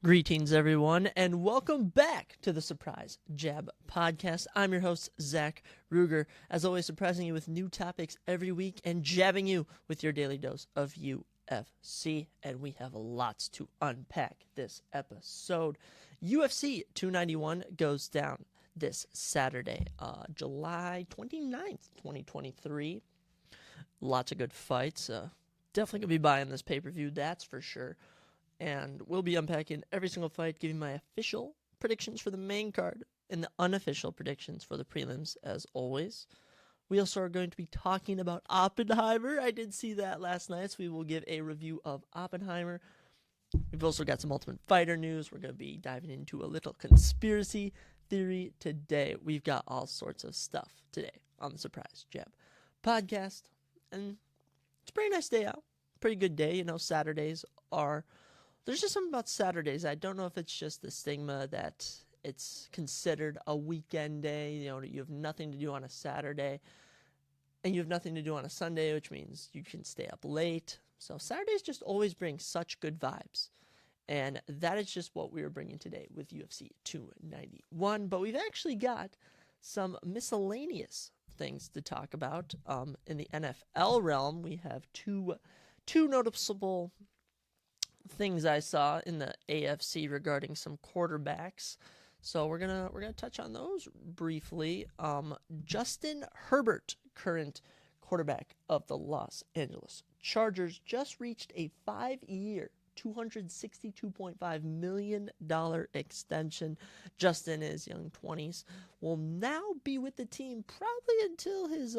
Greetings, everyone, and welcome back to the Surprise Jab Podcast. I'm your host, Zach Ruger, as always, surprising you with new topics every week and jabbing you with your daily dose of UFC. And we have lots to unpack this episode. UFC 291 goes down this Saturday, July 29th, 2023. Lots of good fights. Definitely going to be buying this pay-per-view, that's for sure. And we'll be unpacking every single fight, giving my official predictions for the main card and the unofficial predictions for the prelims, as always. We also are going to be talking about Oppenheimer. I did see that last night, so we will give a review of Oppenheimer. We've also got some Ultimate Fighter news. We're going to be diving into a little conspiracy theory today. We've got all sorts of stuff today on the Surprise Jab Podcast. And it's a pretty nice day out. Pretty good day. You know, Saturdays are... There's just something about Saturdays. I don't know if it's just the stigma that it's considered a weekend day. You know, you have nothing to do on a Saturday, and you have nothing to do on a Sunday, which means you can stay up late. So Saturdays just always bring such good vibes, and that is just what we are bringing today with UFC 291. But we've actually got some miscellaneous things to talk about. In the NFL realm, we have two noticeable things I saw in the AFC regarding some quarterbacks. So we're gonna touch on those briefly. Justin Herbert, current quarterback of the Los Angeles Chargers, just reached a 5-year, $262.5 million extension. Justin is young 20s, will now be with the team probably until his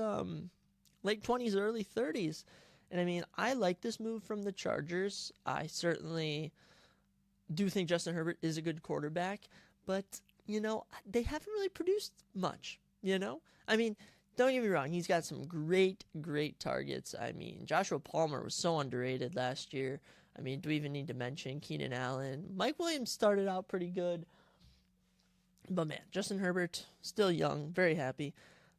late 20s, early 30s. And I mean, I like this move from the Chargers. I certainly do think Justin Herbert is a good quarterback, but, you know, they haven't really produced much, you know? I mean, don't get me wrong, he's got some great targets. I mean, Joshua Palmer was so underrated last year. I mean, do we even need to mention Keenan Allen? Mike Williams started out pretty good. But man, Justin Herbert, still young, very happy.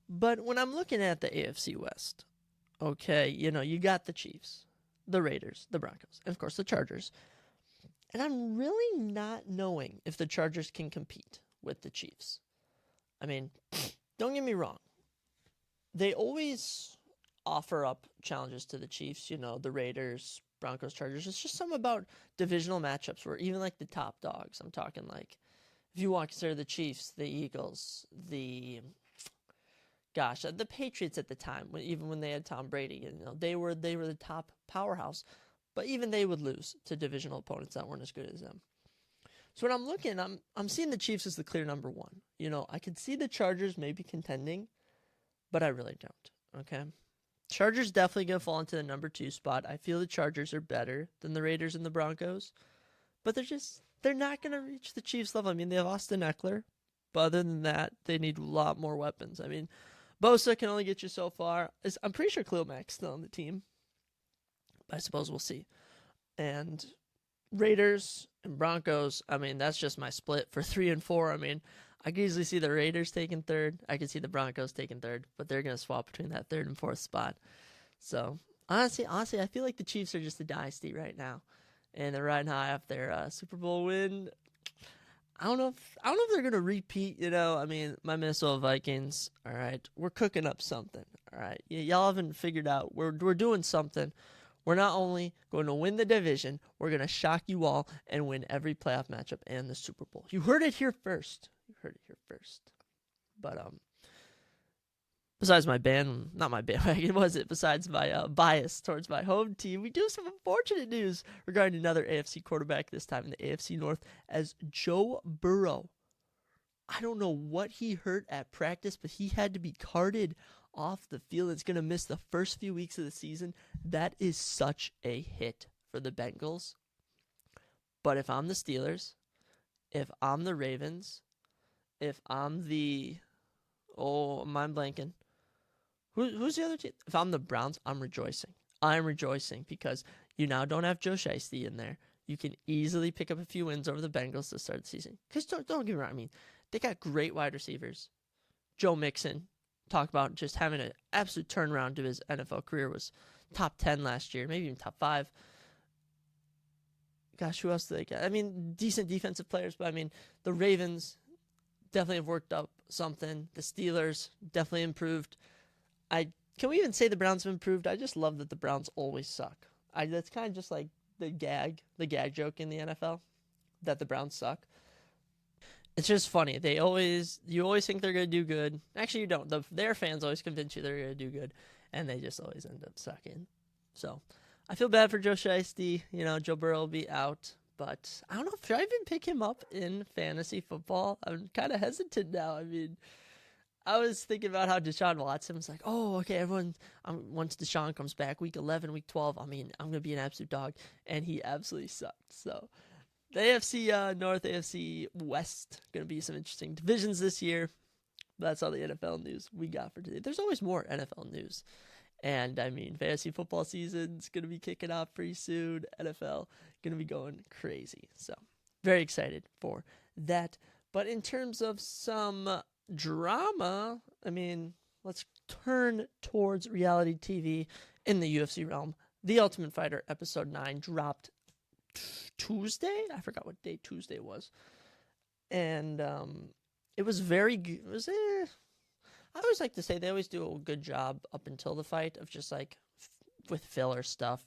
But when I'm looking at the AFC West, okay, you know, you got the Chiefs, the Raiders, the Broncos, and of course the Chargers. And I'm really not knowing if the Chargers can compete with the Chiefs. I mean, don't get me wrong. They always offer up challenges to the Chiefs, you know, the Raiders, Broncos, Chargers. It's just something about divisional matchups where even like the top dogs, I'm talking like, if you want to consider the Chiefs, the Eagles, the Patriots at the time, even when they had Tom Brady, you know, they were the top powerhouse, but even they would lose to divisional opponents that weren't as good as them. So when I'm looking, I'm seeing the Chiefs as the clear number one. You know, I could see the Chargers maybe contending, but I really don't. Okay, Chargers definitely gonna fall into the number 2 spot. I feel the Chargers are better than the Raiders and the Broncos, but they're not gonna reach the Chiefs level. I mean, they have Austin Eckler, but other than that, they need a lot more weapons. I mean, Bosa can only get you so far. I'm pretty sure Khalil Mack's still on the team. I suppose we'll see. And Raiders and Broncos, I mean, that's just my split for 3 and 4. I mean, I can easily see the Raiders taking 3rd. I can see the Broncos taking 3rd, but they're going to swap between that 3rd and 4th spot. So, honestly, I feel like the Chiefs are just a dynasty right now. And they're riding high off their Super Bowl win. I don't know if they're going to repeat, you know. I mean, my Minnesota Vikings, all right, we're cooking up something, all right. Y'all haven't figured out. We're doing something. We're not only going to win the division, we're going to shock you all and win every playoff matchup and the Super Bowl. You heard it here first. But besides my not my bandwagon, was it? Besides my bias towards my home team, we do have some unfortunate news regarding another AFC quarterback, this time in the AFC North, as Joe Burrow. I don't know what he hurt at practice, but he had to be carted off the field. It's going to miss the first few weeks of the season. That is such a hit for the Bengals. But if I'm the Steelers, if I'm the Ravens, if I'm the... Oh, I'm blanking. Who's the other team? If I'm the Browns, I'm rejoicing. I'm rejoicing because you now don't have Joe Shiesty in there. You can easily pick up a few wins over the Bengals to start the season. Because don't get me wrong, I mean, they got great wide receivers. Joe Mixon, talk about just having an absolute turnaround to his NFL career, was top 10 last year, maybe even top 5. gosh, who else do they get? I mean, decent defensive players, but I mean, the Ravens definitely have worked up something. The Steelers definitely improved. Can we even say the Browns have improved? I just love that the Browns always suck. That's kind of just like the gag joke in the NFL, that the Browns suck. It's just funny. You always think they're going to do good. Actually, you don't. Their fans always convince you they're going to do good, and they just always end up sucking. So, I feel bad for Joe Shiesty. Joe Burrow will be out, but I don't know if I even pick him up in fantasy football. I'm kind of hesitant now. I mean, I was thinking about how Deshaun Watson was like, oh, okay, once Deshaun comes back, week 11, week 12, I mean, I'm going to be an absolute dog, and he absolutely sucked. So, the AFC North, AFC West, going to be some interesting divisions this year. That's all the NFL news we got for today. There's always more NFL news. And, I mean, fantasy football season's going to be kicking off pretty soon. NFL going to be going crazy. So, very excited for that. But in terms of some drama, I mean, let's turn towards reality TV in the UFC realm. The Ultimate Fighter Episode 9 dropped Tuesday? I forgot what day Tuesday was. And it was very good. I always like to say they always do a good job up until the fight of just like with filler stuff,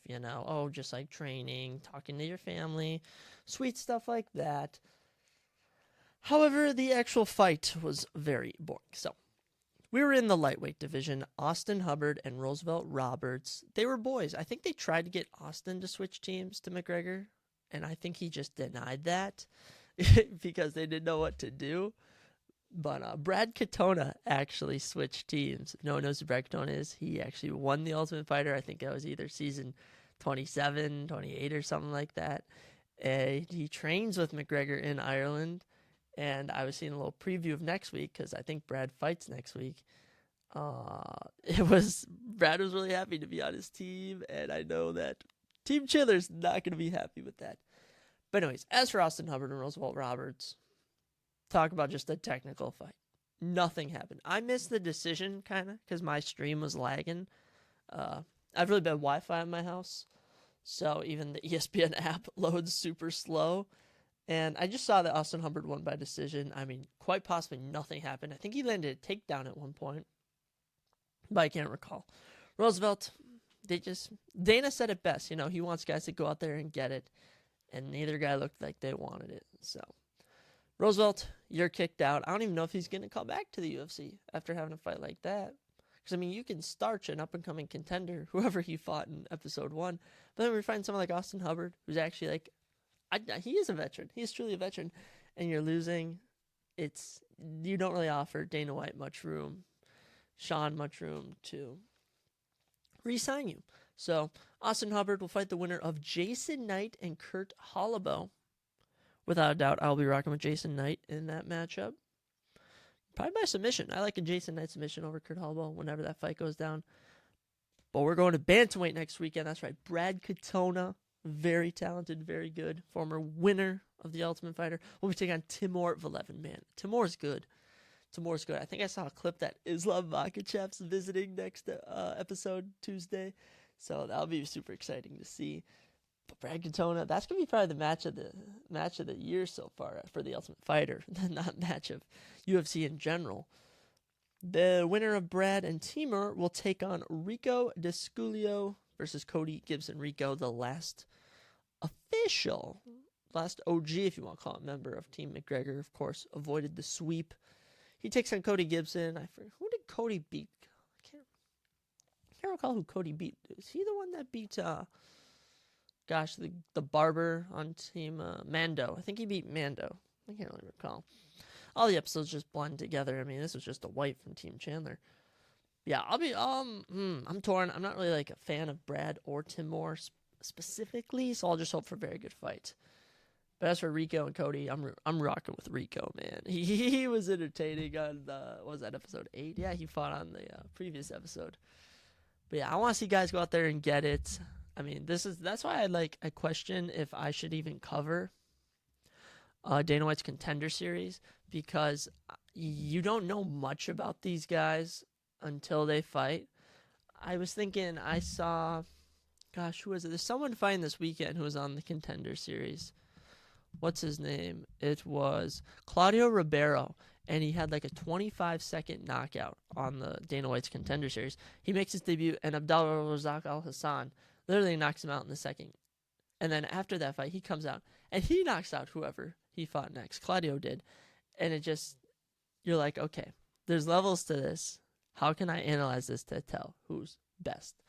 just like training, talking to your family, sweet stuff like that. However, the actual fight was very boring. So, we were in the lightweight division. Austin Hubbard and Roosevelt Roberts, they were boys. I think they tried to get Austin to switch teams to McGregor, and I think he just denied that because they didn't know what to do. But Brad Katona actually switched teams. If no one knows who Brad Katona is, he actually won the Ultimate Fighter. I think that was either season 27, 28 or something like that. He trains with McGregor in Ireland. And I was seeing a little preview of next week because I think Brad fights next week. Brad was really happy to be on his team, and I know that Team Chiller's not going to be happy with that. But anyways, as for Austin Hubbard and Roosevelt Roberts, talk about just a technical fight. Nothing happened. I missed the decision kind of because my stream was lagging. I've really bad Wi-Fi in my house, so even the ESPN app loads super slow. And I just saw that Austin Hubbard won by decision. I mean, quite possibly nothing happened. I think he landed a takedown at one point, but I can't recall. Roosevelt, Dana said it best. He wants guys to go out there and get it, and neither guy looked like they wanted it. So, Roosevelt, you're kicked out. I don't even know if he's going to come back to the UFC after having a fight like that. Because, I mean, you can starch an up-and-coming contender, whoever he fought in episode 1, but then we find someone like Austin Hubbard, who's actually like, he is a veteran. He is truly a veteran. And you're losing. You don't really offer Dana White much room, Sean much room to re-sign you. So, Austin Hubbard will fight the winner of Jason Knight and Kurt Holloway. Without a doubt, I'll be rocking with Jason Knight in that matchup. Probably by submission. I like a Jason Knight submission over Kurt Holloway whenever that fight goes down. But we're going to bantamweight next weekend. That's right. Brad Katona. Very talented, very good. Former winner of the Ultimate Fighter. We'll be taking on Timur Valevin, man. Timur's good. I think I saw a clip that Islam Makhachev's visiting next episode Tuesday. So that'll be super exciting to see. But Brad Katona, that's going to be probably the match of the year so far for the Ultimate Fighter. Not match of UFC in general. The winner of Brad and Timur will take on Rico Desculio versus Cody Gibson. Rico, the last OG, if you want to call it, member of Team McGregor, of course, avoided the sweep. He takes on Cody Gibson. Who did Cody beat? I can't recall who Cody beat. Is he the one that beat, the barber on Team Mando? I think he beat Mando. I can't really recall. All the episodes just blend together. I mean, this was just a white from Team Chandler. Yeah, I'm torn. I'm not really like a fan of Brad or Timur specifically, so I'll just hope for a very good fight. But as for Rico and Cody, I'm rocking with Rico, man. He was entertaining on what was that, episode 8? Yeah, he fought on the previous episode. But yeah, I want to see guys go out there and get it. I mean, that's why I question if I should even cover Dana White's Contender Series, because you don't know much about these guys until they fight. I was thinking, I saw Gosh, who is it? There's someone fighting this weekend who was on the Contender Series. What's his name? It was Claudio Ribeiro, and he had like a 25-second knockout on the Dana White's Contender Series. He makes his debut, and Abdallah Razak Al Hassan literally knocks him out in the second. And then after that fight, he comes out, and he knocks out whoever he fought next. Claudio did. And it just, you're like, okay, there's levels to this. How can I analyze this to tell who's best?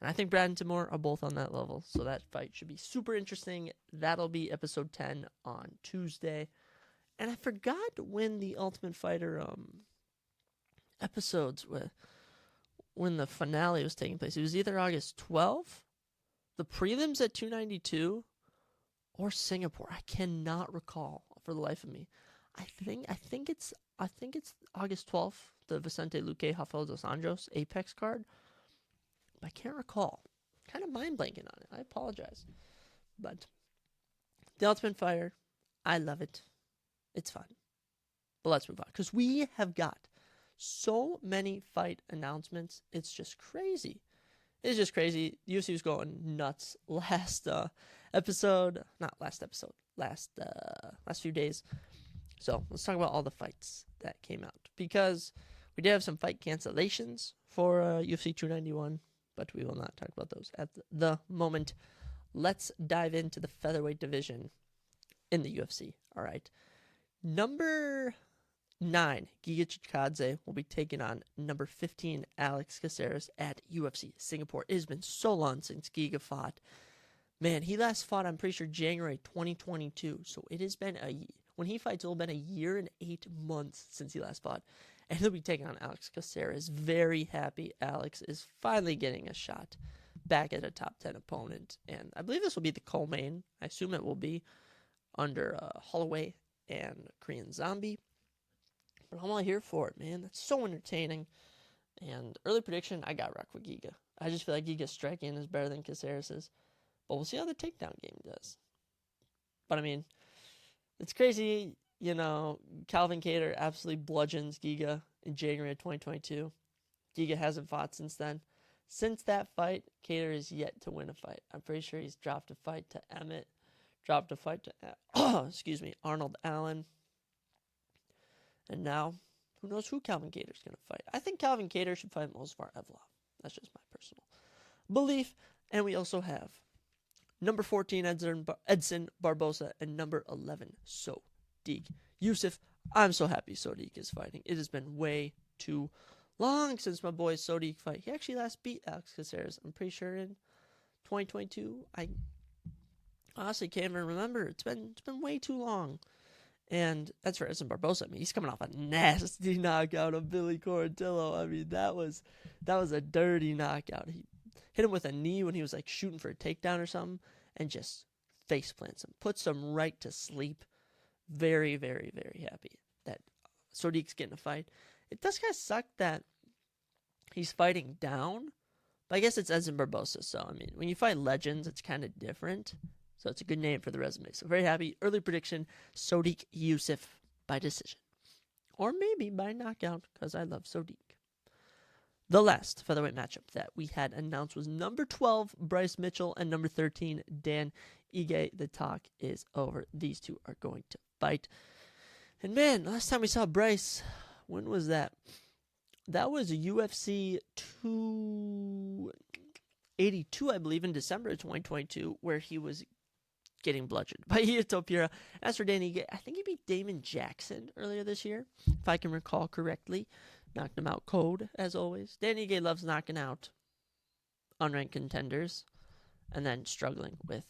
And I think Brad and Timur are both on that level, so that fight should be super interesting. That'll be episode 10 on Tuesday. And I forgot when the Ultimate Fighter episodes, when the finale was taking place. It was either August 12th, the prelims at 292, or Singapore. I cannot recall for the life of me. I think it's August 12th, the Vicente Luque Rafael dos Anjos Apex card. I can't recall. Kind of mind blanking on it. I apologize. But the Ultimate Fighter, I love it. It's fun. But let's move on. Because we have got so many fight announcements. It's just crazy. It's just crazy. The UFC was going nuts last few days. So let's talk about all the fights that came out. Because we did have some fight cancellations for UFC 291. But we will not talk about those at the moment. Let's dive into the featherweight division in the UFC. All right. Number 9, Giga Chikadze will be taking on number 15, Alex Caceres at UFC Singapore. It has been so long since Giga fought. Man, he last fought, I'm pretty sure, January 2022. So it has been when he fights, it will have been a year and 8 months since he last fought. And he'll be taking on Alex Caceres. Very happy Alex is finally getting a shot back at a top 10 opponent. And I believe this will be the co-main. I assume it will be under Holloway and Korean Zombie. But I'm all here for it, man. That's so entertaining. And early prediction, I got rock with Giga. I just feel like Giga's striking is better than Caceres'. But we'll see how the takedown game does. But I mean, it's crazy. You know, Calvin Kattar absolutely bludgeons Giga in January of 2022. Giga hasn't fought since then. Since that fight, Kattar is yet to win a fight. I'm pretty sure he's dropped a fight to Emmett, dropped a fight to, Arnold Allen. And now, who knows who Calvin Kattar's going to fight. I think Calvin Kattar should fight Movsar Evloev. That's just my personal belief. And we also have number 14, Edson Barbosa, and number 11, Sodiq Yusuff. I'm so happy Sodiq is fighting. It has been way too long since my boy Sodiq fight. He actually last beat Alex Caceres, I'm pretty sure, in 2022. I honestly can't even remember. It's been way too long. And that's for Edson Barbosa. I mean, he's coming off a nasty knockout of Billy Cortillo. I mean, that was a dirty knockout. He hit him with a knee when he was like shooting for a takedown or something, and just face plants him, puts him right to sleep. Very, very, very happy that Sodiq's getting a fight. It does kind of suck that he's fighting down, but I guess it's Edson Barbosa. So I mean, when you fight legends, it's kind of different. So it's a good name for the resume. So very happy. Early prediction, Sodiq Yusuff by decision. Or maybe by knockout, because I love Sodiq. The last featherweight matchup that we had announced was number 12, Bryce Mitchell, and number 13, Dan Ige. The talk is over. These two are going to fight. And man, last time we saw Bryce, when was that? That was UFC 282, I believe, in December of 2022, where he was getting bludgeoned by Ito Pira. As for Danny Ige, I think he beat Damon Jackson earlier this year, if I can recall correctly. Knocked him out cold, as always. Danny Ige loves knocking out unranked contenders and then struggling with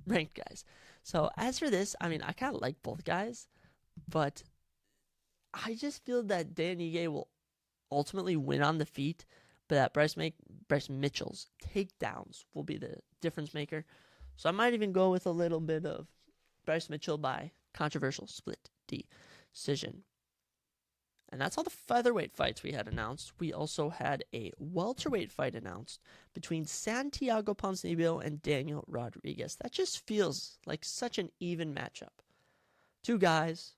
ranked guys. So as for this, I mean, I kind of like both guys, but I just feel that Danny Ige will ultimately win on the feet, but that Bryce Mitchell's takedowns will be the difference maker. So I might even go with a little bit of Bryce Mitchell by controversial split decision. And that's all the featherweight fights we had announced. We also had a welterweight fight announced between Santiago Ponzinibbio and Daniel Rodriguez. That just feels like such an even matchup. Two guys,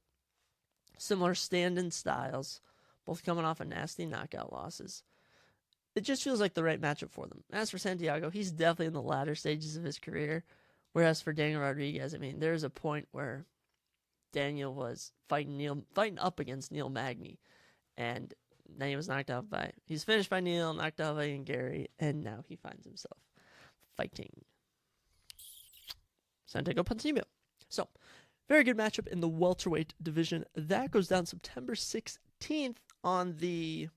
similar stand-in styles, both coming off of nasty knockout losses. it just feels like the right matchup for them. As for Santiago, he's definitely in the latter stages of his career. Whereas for Daniel Rodriguez, I mean, there's a point where Daniel was fighting up against Neil Magny, and then he was knocked out by. He's finished by Neil, knocked out by Ian Gary, and now he finds himself fighting Santiago Ponzinibbio. So, very good matchup in the welterweight division. That goes down September 16th on the.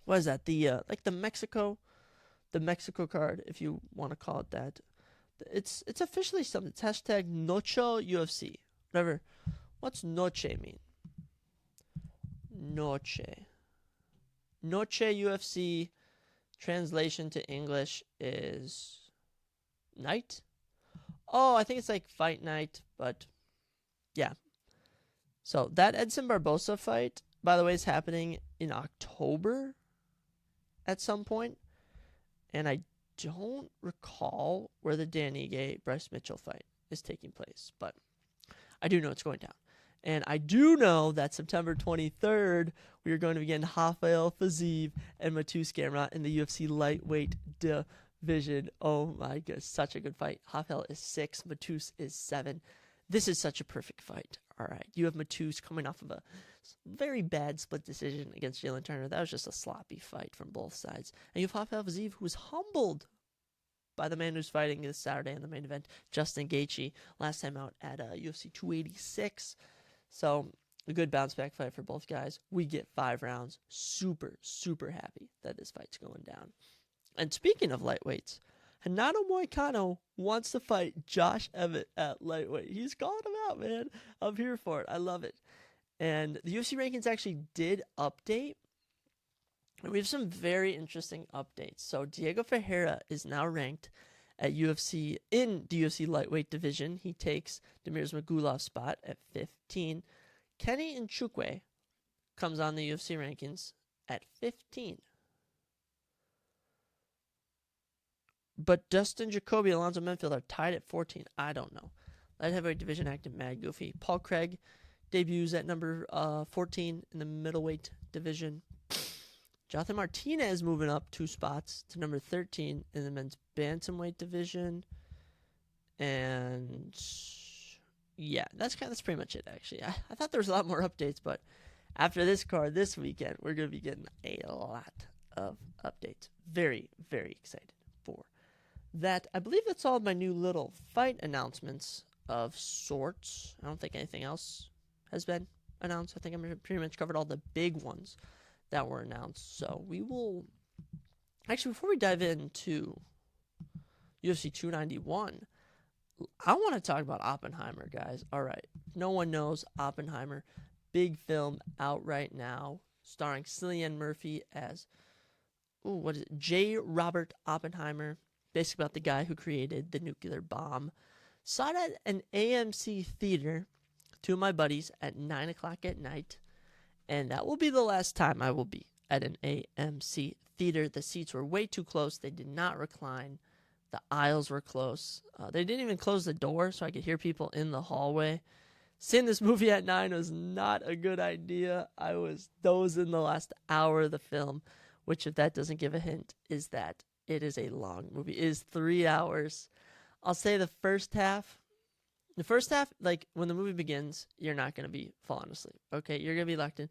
What is that? The the Mexico card, if you want to call it that. It's officially something. It's hashtag Noche UFC. Whatever. What's Noche mean? Noche UFC. Translation to English is night. Oh, I think it's like fight night, but yeah. So that Edson Barbosa fight, by the way, is happening in October at some point, and I don't recall where the Dan Ige Bryce Mitchell fight is taking place, but I do know it's going down. And I do know that September 23rd, we are going to be getting Rafael Fiziev and Matus Gamrot in the UFC lightweight division. Oh my god, such a good fight. Rafael is 6, Matus is 7. This is such a perfect fight. All right, you have Matus coming off of a very bad split decision against Jalen Turner. That was just a sloppy fight from both sides. And you have Rafael Fiziev, who was humbled by the man who's fighting this Saturday in the main event, Justin Gaethje, last time out at UFC 286. So, a good bounce-back fight for both guys. We get 5 rounds. Super, super happy that this fight's going down. And speaking of lightweights, Renato Moicano wants to fight Josh Emmett at lightweight. He's calling him out, man. I'm here for it. I love it. And the UFC rankings actually did update. And we have some very interesting updates. So Diego Ferreira is now ranked at UFC in the UFC lightweight division. He takes Demir Zmagulov's spot at 15. Kenny Nchukwu comes on the UFC rankings at 15. But Dustin Jacoby, Alonzo Menfield are tied at 14. I don't know. Light heavyweight division active mad goofy. Paul Craig debuts at number 14 in the middleweight division. Jonathan Martinez moving up 2 spots to number 13 in the men's bantamweight division. And yeah, that's pretty much it, actually. I thought there was a lot more updates, but after this card this weekend, we're going to be getting a lot of updates. Very, very excited for that. I believe that's all of my new little fight announcements of sorts. I don't think anything else has been announced. I think I'm pretty much covered all the big ones that were announced. So we will actually, before we dive into UFC 291, I want to talk about Oppenheimer, guys. All right, no one knows Oppenheimer. Big film out right now, starring Cillian Murphy as J. Robert Oppenheimer. Basically about the guy who created the nuclear bomb. Saw it at an AMC theater, 2 of my buddies, at 9 o'clock at night. And that will be the last time I will be at an AMC theater. The seats were way too close. They did not recline. The aisles were close. They didn't even close the door so I could hear people in the hallway. Seeing this movie at 9 was not a good idea. I was dozing the last hour of the film, which, if that doesn't give a hint, is that it is a long movie. It is 3 hours. I'll say the first half, like when the movie begins, you're not going to be falling asleep. Okay, you're going to be locked in.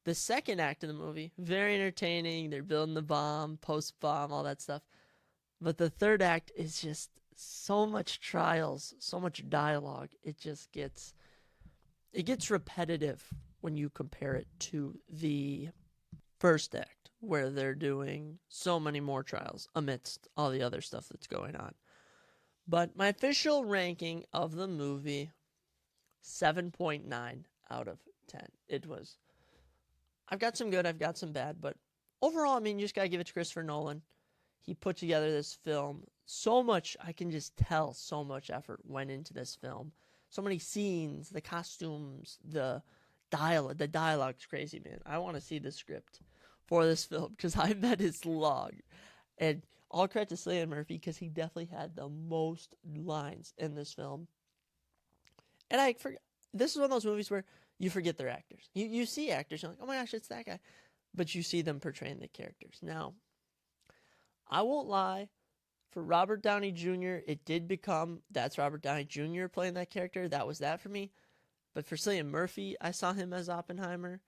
The second act of the movie, very entertaining. They're building the bomb, post-bomb, all that stuff. But the third act is just so much trials, so much dialogue. It gets repetitive when you compare it to the first act, where they're doing so many more trials amidst all the other stuff that's going on. But my official ranking of the movie, 7.9 out of 10. It was, I've got some good, I've got some bad, but overall, I mean, you just gotta give it to Christopher Nolan. He put together this film. So much, I can just tell, so much effort went into this film. So many scenes, the costumes, the dialogue. The dialogue's crazy, man. I want to see the script for this film because I bet it's long. And all credit to Cillian Murphy because he definitely had the most lines in this film. And this is one of those movies where you forget they're actors. You see actors, you're like, oh my gosh, it's that guy. But you see them portraying the characters. Now, I won't lie. For Robert Downey Jr., it did become, that's Robert Downey Jr. playing that character. That was that for me. But for Cillian Murphy, I saw him as Oppenheimer.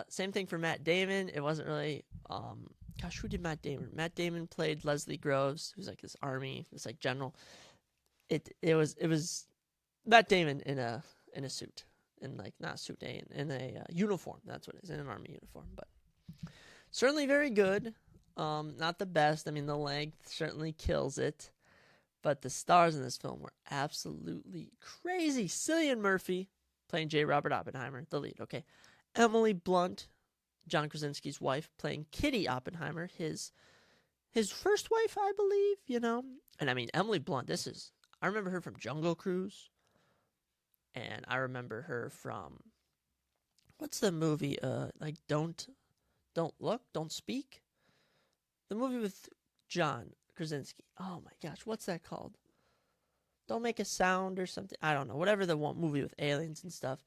Same thing for Matt Damon. It wasn't really, who did Matt Damon? Matt Damon played Leslie Groves, who's like this army, this like general. It was Matt Damon in a suit, in like not a suit, in a uniform. That's what it is, in an army uniform. But certainly very good. Not the best. I mean, the length certainly kills it. But the stars in this film were absolutely crazy. Cillian Murphy playing J. Robert Oppenheimer, the lead. Okay, Emily Blunt, John Krasinski's wife, playing Kitty Oppenheimer, his first wife, I believe. And I mean, Emily Blunt. I remember her from Jungle Cruise, and I remember her from what's the movie? Like Don't Look, Don't Speak. The movie with John Krasinski. Oh my gosh, what's that called? Don't Make a Sound or something. I don't know. Whatever the one movie with aliens and stuff.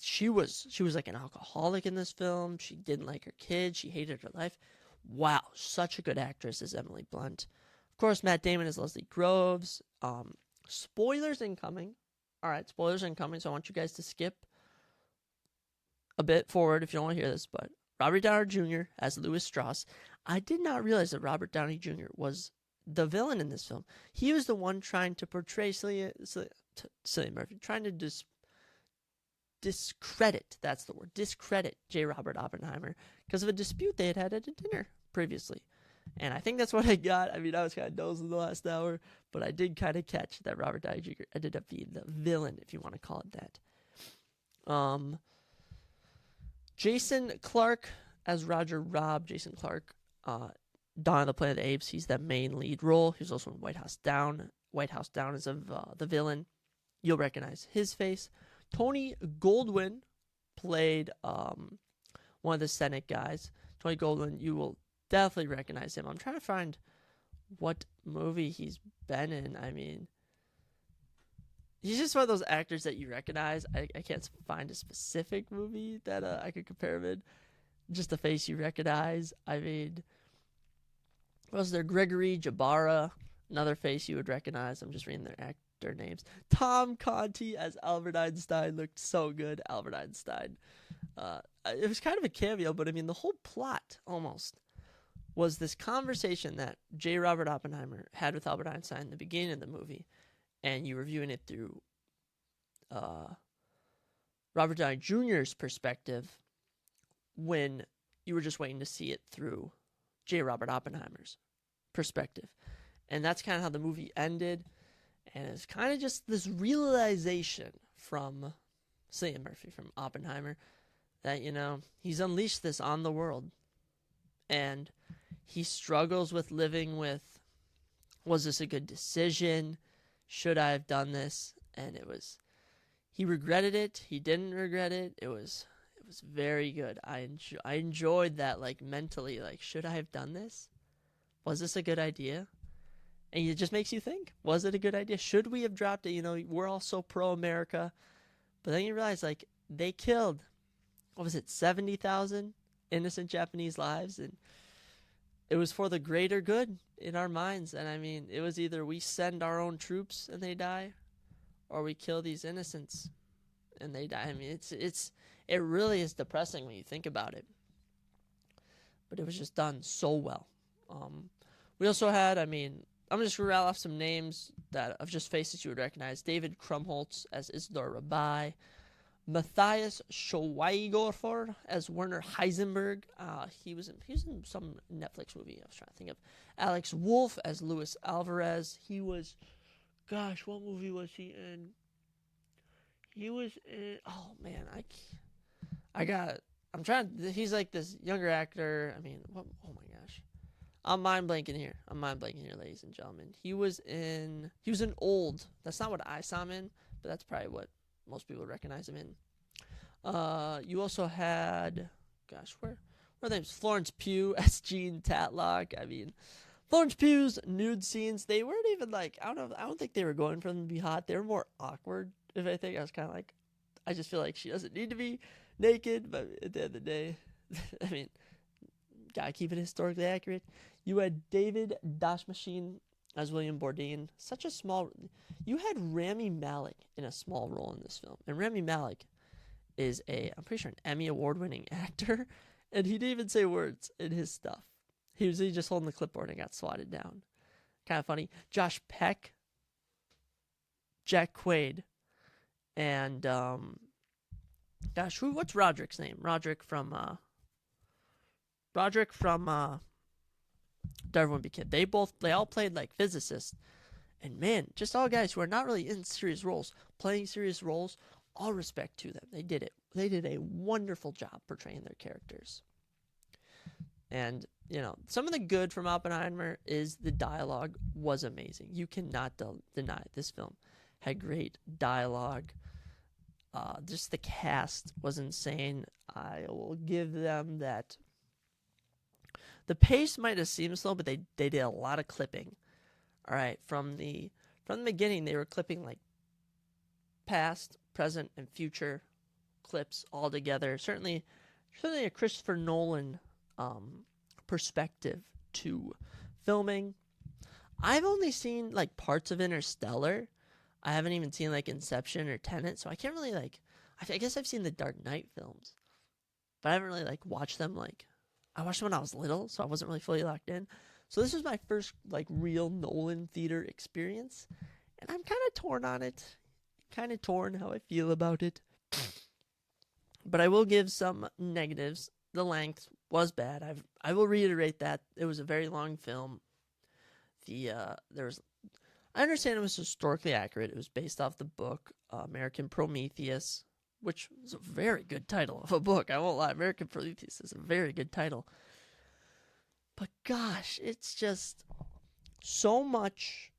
She was like an alcoholic in this film. She didn't like her kids. She hated her life. Wow, such a good actress as Emily Blunt. Of course, Matt Damon is Leslie Groves. Spoilers incoming. All right, spoilers incoming. So I want you guys to skip a bit forward if you don't want to hear this. But Robert Downey Jr. as Louis Strauss. I did not realize that Robert Downey Jr. was the villain in this film. He was the one trying to portray Cillian Murphy, trying to discredit, that's the word, discredit J. Robert Oppenheimer because of a dispute they had at a dinner previously. And I think that's what I got. I mean, I was kind of dozing the last hour, but I did kind of catch that Robert Downey Jr. ended up being the villain, if you want to call it that. Jason Clarke as Roger Robb. Jason Clarke, Dawn of the Planet of the Apes, he's the main lead role. He's also in White House Down. White House Down is of the villain. You'll recognize his face. Tony Goldwyn played one of the Senate guys. Tony Goldwyn, you will definitely recognize him. I'm trying to find what movie he's been in. I mean, he's just one of those actors that you recognize. I can't find a specific movie that I could compare him in. Just the face you recognize. I mean, what was there? Gregory Jabara, another face you would recognize. I'm just reading their actor names. Tom Conti as Albert Einstein looked so good. Albert Einstein. It was kind of a cameo, but I mean, the whole plot almost was this conversation that J. Robert Oppenheimer had with Albert Einstein in the beginning of the movie, and you were viewing it through Robert Downey Jr.'s perspective when you were just waiting to see it through J. Robert Oppenheimer's perspective. And that's kind of how the movie ended. And it's kind of just this realization from Cillian Murphy, from Oppenheimer, that, he's unleashed this on the world. And he struggles with living with, was this a good decision? Should I have done this? And he regretted it. He didn't regret it. It was very good. I enjoyed that, like, mentally, like, should I have done this? Was this a good idea? And it just makes you think, was it a good idea? Should we have dropped it? We're all so pro-America. But then you realize, like, they killed, 70,000 innocent Japanese lives? And it was for the greater good in our minds. And, I mean, it was either we send our own troops and they die, or we kill these innocents and they die. I mean, it really is depressing when you think about it. But it was just done so well. We also had, I'm just going to rattle off some names of just faces you would recognize. David Krumholtz as Isidore Rabai. Matthias Schweighöfer as Werner Heisenberg. He was in some Netflix movie I was trying to think of. Alex Wolff as Luis Alvarez. He was, what movie was he in? He was in, he's like this younger actor. I mean, oh my gosh. I'm mind blanking here, ladies and gentlemen. He was in Old. That's not what I saw him in, but that's probably what most people recognize him in. You also had, where are they? Florence Pugh as Jean Tatlock. I mean, Florence Pugh's nude scenes, they weren't even like, I don't think they were going for them to be hot. They were more awkward, if I think. I was kind of like, I just feel like she doesn't need to be naked, but at the end of the day, I mean, gotta keep it historically accurate. You had David Dashmachine as William Bourdain. Such a small... You had Rami Malek in a small role in this film. And Rami Malek is I'm pretty sure, an Emmy Award-winning actor. And he didn't even say words in his stuff. He was just holding the clipboard and got swatted down. Kind of funny. Josh Peck, Jack Quaid, and what's Roderick's name? Roderick from Darwin Would Be Kid. They all played like physicists, and man, just all guys who are not really in serious roles, playing serious roles. All respect to them. They did it. They did a wonderful job portraying their characters. And some of the good from Oppenheimer is the dialogue was amazing. You cannot deny it. This film had great dialogue. Just the cast was insane. I will give them that. The pace might have seemed slow, but they did a lot of clipping. All right, from the beginning, they were clipping like past, present, and future clips all together. Certainly a Christopher Nolan perspective to filming. I've only seen like parts of Interstellar. I haven't even seen like Inception or Tenet, so I can't really I guess I've seen the Dark Knight films, but I haven't really watched them. I watched them when I was little, so I wasn't really fully locked in. So this was my first real Nolan theater experience, and I'm kind of torn on it. Kind of torn how I feel about it. But I will give some negatives. The length was bad. I will reiterate that it was a very long film. I understand it was historically accurate. It was based off the book American Prometheus, which is a very good title of a book. I won't lie. American Prometheus is a very good title. But gosh, it's just so much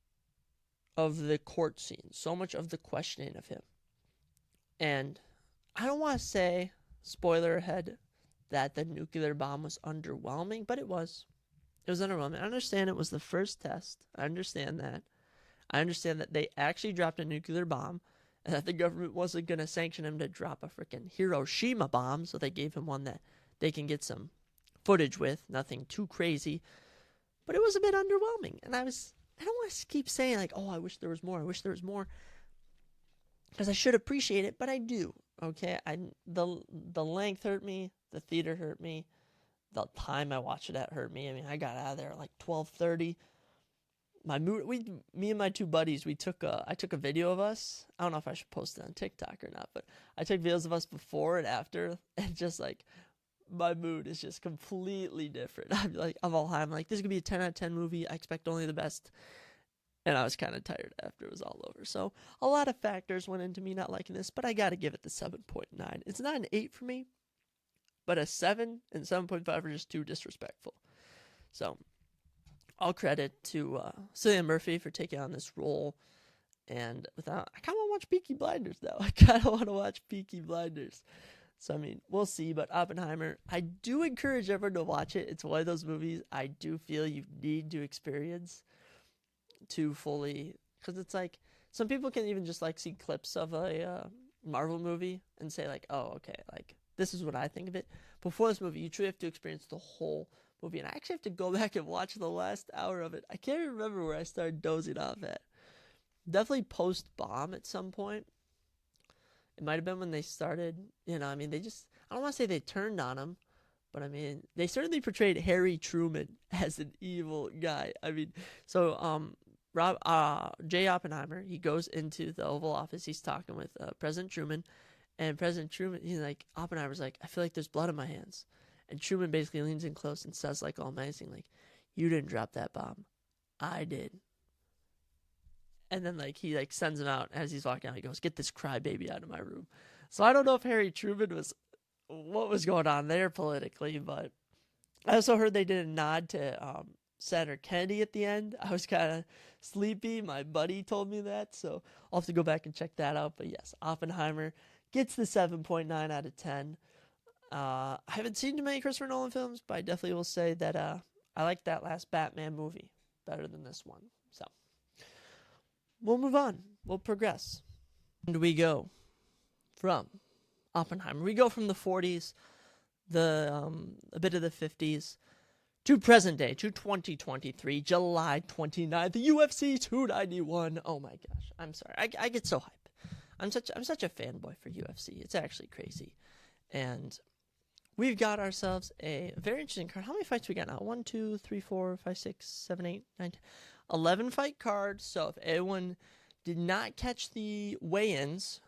of the court scene, so much of the questioning of him. And I don't want to say, spoiler ahead, that the nuclear bomb was underwhelming, but it was. It was underwhelming. I understand it was the first test. I understand that. I understand that they actually dropped a nuclear bomb and that the government wasn't going to sanction him to drop a freaking Hiroshima bomb, so they gave him one that they can get some footage with, nothing too crazy. But it was a bit underwhelming, and I don't want to keep saying oh, I wish there was more, because I should appreciate it, but I do. Okay, the length hurt me, the theater hurt me, the time I watched it at hurt me. I mean, I got out of there at 12:30. Me and my two buddies, I took a video of us. I don't know if I should post it on TikTok or not, but I took videos of us before and after, and just my mood is just completely different. I'm all high. I'm like, this is gonna be a 10 out of 10 movie. I expect only the best. And I was kind of tired after it was all over. So a lot of factors went into me not liking this, but I got to give it the 7.9. It's not an 8 for me, but a 7 and 7.5 are just too disrespectful. So all credit to Cillian Murphy for taking on this role. And I kind of want to watch Peaky Blinders now. I kind of want to watch Peaky Blinders. So, I mean, we'll see. But Oppenheimer, I do encourage everyone to watch it. It's one of those movies I do feel you need to experience to fully, because it's some people can even just see clips of a Marvel movie and say oh, okay, this is what I think of it. Before this movie, you truly have to experience the whole movie, and I actually have to go back and watch the last hour of it. I can't even remember where I started dozing off at. Definitely post-bomb at some point. It might have been when they started, I don't want to say they turned on him, but I mean, they certainly portrayed Harry Truman as an evil guy. I mean, so J. Oppenheimer, he goes into the Oval Office. He's talking with President Truman, and President Truman, Oppenheimer's I feel like there's blood on my hands. And Truman basically leans in close and says all amazing, you didn't drop that bomb. I did. And then he sends him out. As he's walking out, he goes, "Get this crybaby out of my room." So I don't know if Harry Truman what was going on there politically, but I also heard they did a nod to Senator Kennedy at the end. I was kind of sleepy. My buddy told me that, so I'll have to go back and check that out. But yes, Oppenheimer gets the 7.9 out of 10. I haven't seen too many Christopher Nolan films, but I definitely will say that I like that last Batman movie better than this one. So we'll move on. We'll progress. And we go from Oppenheimer. We go from the 40s, a bit of the 50s, to present day, to 2023, July 29th, the UFC 291. Oh my gosh, I'm sorry. I get so hyped. I'm such a fanboy for UFC. It's actually crazy. And we've got ourselves a very interesting card. How many fights we got now? 1, 2, 3, 4, 5, 6, 7, 8, 9, 10, 11 fight card. So if anyone did not catch the weigh-ins,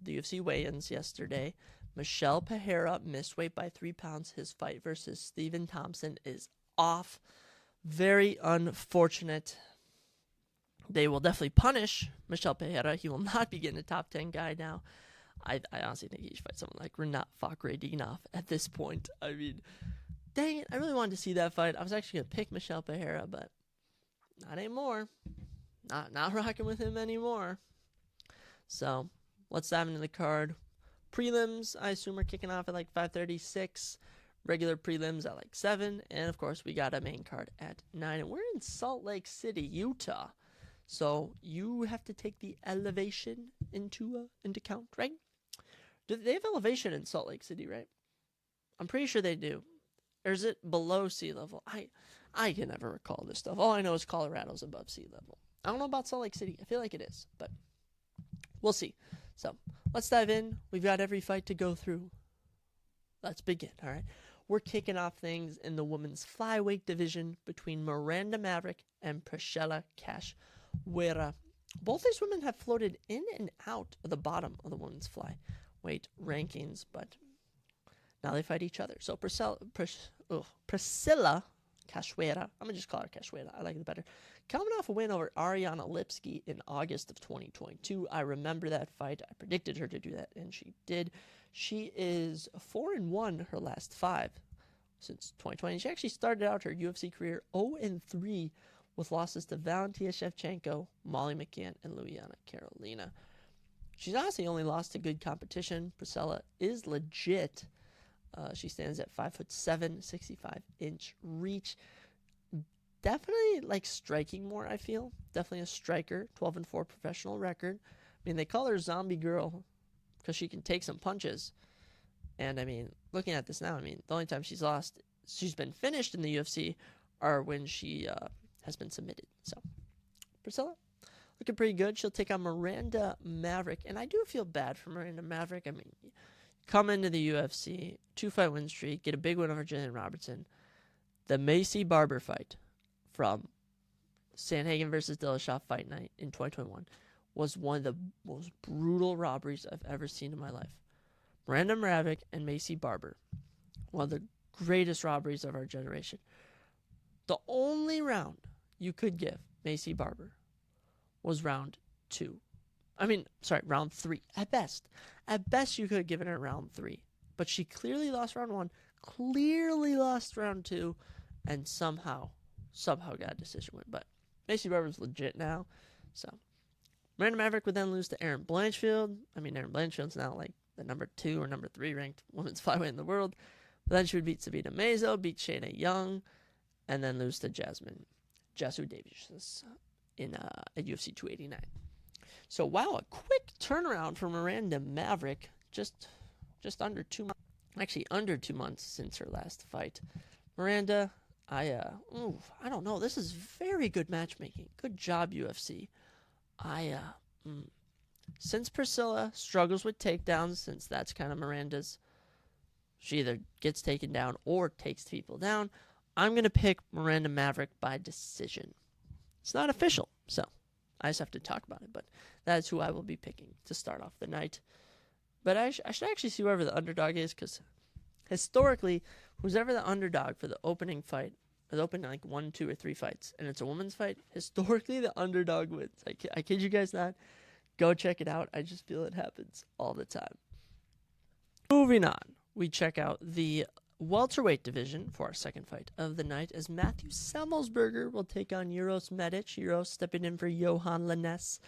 the UFC weigh-ins yesterday, Michel Pereira missed weight by 3 pounds. His fight versus Stephen Thompson is off. Very unfortunate. They will definitely punish Michel Pereira. He will not be getting a top 10 guy now. I honestly think he should fight someone like Renat Fakhretdinov at this point. I mean, dang it. I really wanted to see that fight. I was actually going to pick Michel Pereira, but not anymore. Not rocking with him anymore. So, let's dive into the card. Prelims, I assume, are kicking off at like 5:36. Regular prelims at like 7. And, of course, we got a main card at 9. And we're in Salt Lake City, Utah. So, you have to take the elevation into account, right? Do they have elevation in Salt Lake City, right? I'm pretty sure they do. Or is it below sea level? I can never recall this stuff. All I know is Colorado's above sea level. I don't know about Salt Lake City. I feel like it is, but we'll see. So, let's dive in. We've got every fight to go through. Let's begin, all right? We're kicking off things in the women's flyweight division between Miranda Maverick and Priscilla Cachoeira. Both these women have floated in and out of the bottom of the women's flyweight rankings, but now they fight each other. So Priscilla Cachoeira, I'm going to just call her Cachoeira, I like it better, coming off a win over Ariana Lipski in August of 2022. I remember that fight. I predicted her to do that, and she did. She is 4-1 her last 5 since 2020. She actually started out her UFC career 0-3 with losses to Valentina Shevchenko, Molly McCann, and Luciana Carolina. She's honestly only lost to good competition. Priscilla is legit. She stands at 5'7", 65-inch reach. Definitely like striking more, I feel. Definitely a striker. 12-4 professional record. I mean, they call her Zombie Girl because she can take some punches. And I mean, looking at this now, I mean, the only time she's been finished in the UFC are when she has been submitted. So, Priscilla, looking pretty good. She'll take on Miranda Maverick. And I do feel bad for Miranda Maverick. I mean, come into the UFC, 2-fight win streak, get a big win over Jillian Robertson. The Macy Barber fight from Sandhagen versus Dillashaw Fight Night in 2021 was one of the most brutal robberies I've ever seen in my life. Miranda Maverick and Macy Barber, one of the greatest robberies of our generation. The only round you could give Macy Barber was round 3 at best. At best, you could have given her round 3. But she clearly lost round 1, clearly lost round 2, and somehow got a decision win. But Macy Barber's legit now. So, Miranda Maverick would then lose to Erin Blanchfield. I mean, Erin Blanchfield's now like the number 2 or number 3 ranked women's flyweight in the world. But then she would beat Sabina Mazo, beat Shayna Young, and then lose to Jassu Davies at UFC 289. So, wow, a quick turnaround for Miranda Maverick. Just under 2 months. Actually, under 2 months since her last fight. Miranda, I don't know. This is very good matchmaking. Good job, UFC. Since Priscilla struggles with takedowns, since that's kind of Miranda's, she either gets taken down or takes people down, I'm going to pick Miranda Maverick by decision. It's not official, so I just have to talk about it, but that's who I will be picking to start off the night. But I should actually see whoever the underdog is, because historically, who's ever the underdog for the opening fight, or the opening like 1, 2, or 3 fights, and it's a women's fight, historically the underdog wins. I kid you guys not. Go check it out. I just feel it happens all the time. Moving on, we check out the welterweight division for our second fight of the night, as Matthew Semmelsberger will take on Uros Medic. Uros stepping in for Johan Lanes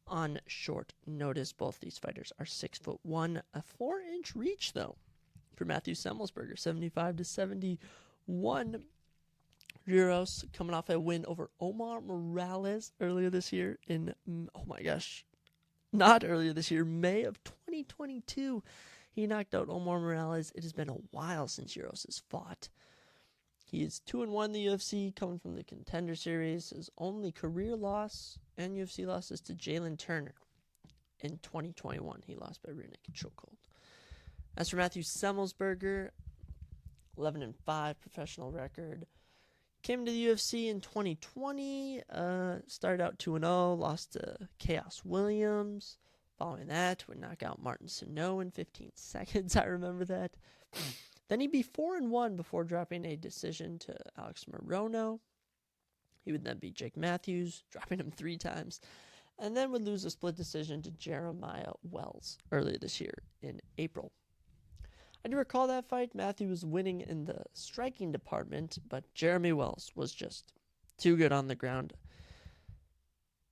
on short notice. Both these fighters are 6'1", a 4-inch reach though for Matthew Semmelsberger, 75-71. Uros coming off a win over Omar Morales earlier this year May of 2022. He knocked out Omar Morales. It has been a while since Uros has fought. He is 2-1 in the UFC, coming from the Contender Series. His only career loss and UFC losses to Jalen Turner. In 2021, he lost by rear naked chokehold. As for Matthew Semmelsberger, 11-5 professional record. Came to the UFC in 2020. Started out 2-0, lost to Chaos Williams. Following that, would knock out Martin Sano in 15 seconds. I remember that. Then he'd be 4-1 before dropping a decision to Alex Morono. He would then beat Jake Matthews, dropping him 3 times. And then would lose a split decision to Jeremiah Wells earlier this year in April. I do recall that fight. Matthew was winning in the striking department, but Jeremy Wells was just too good on the ground.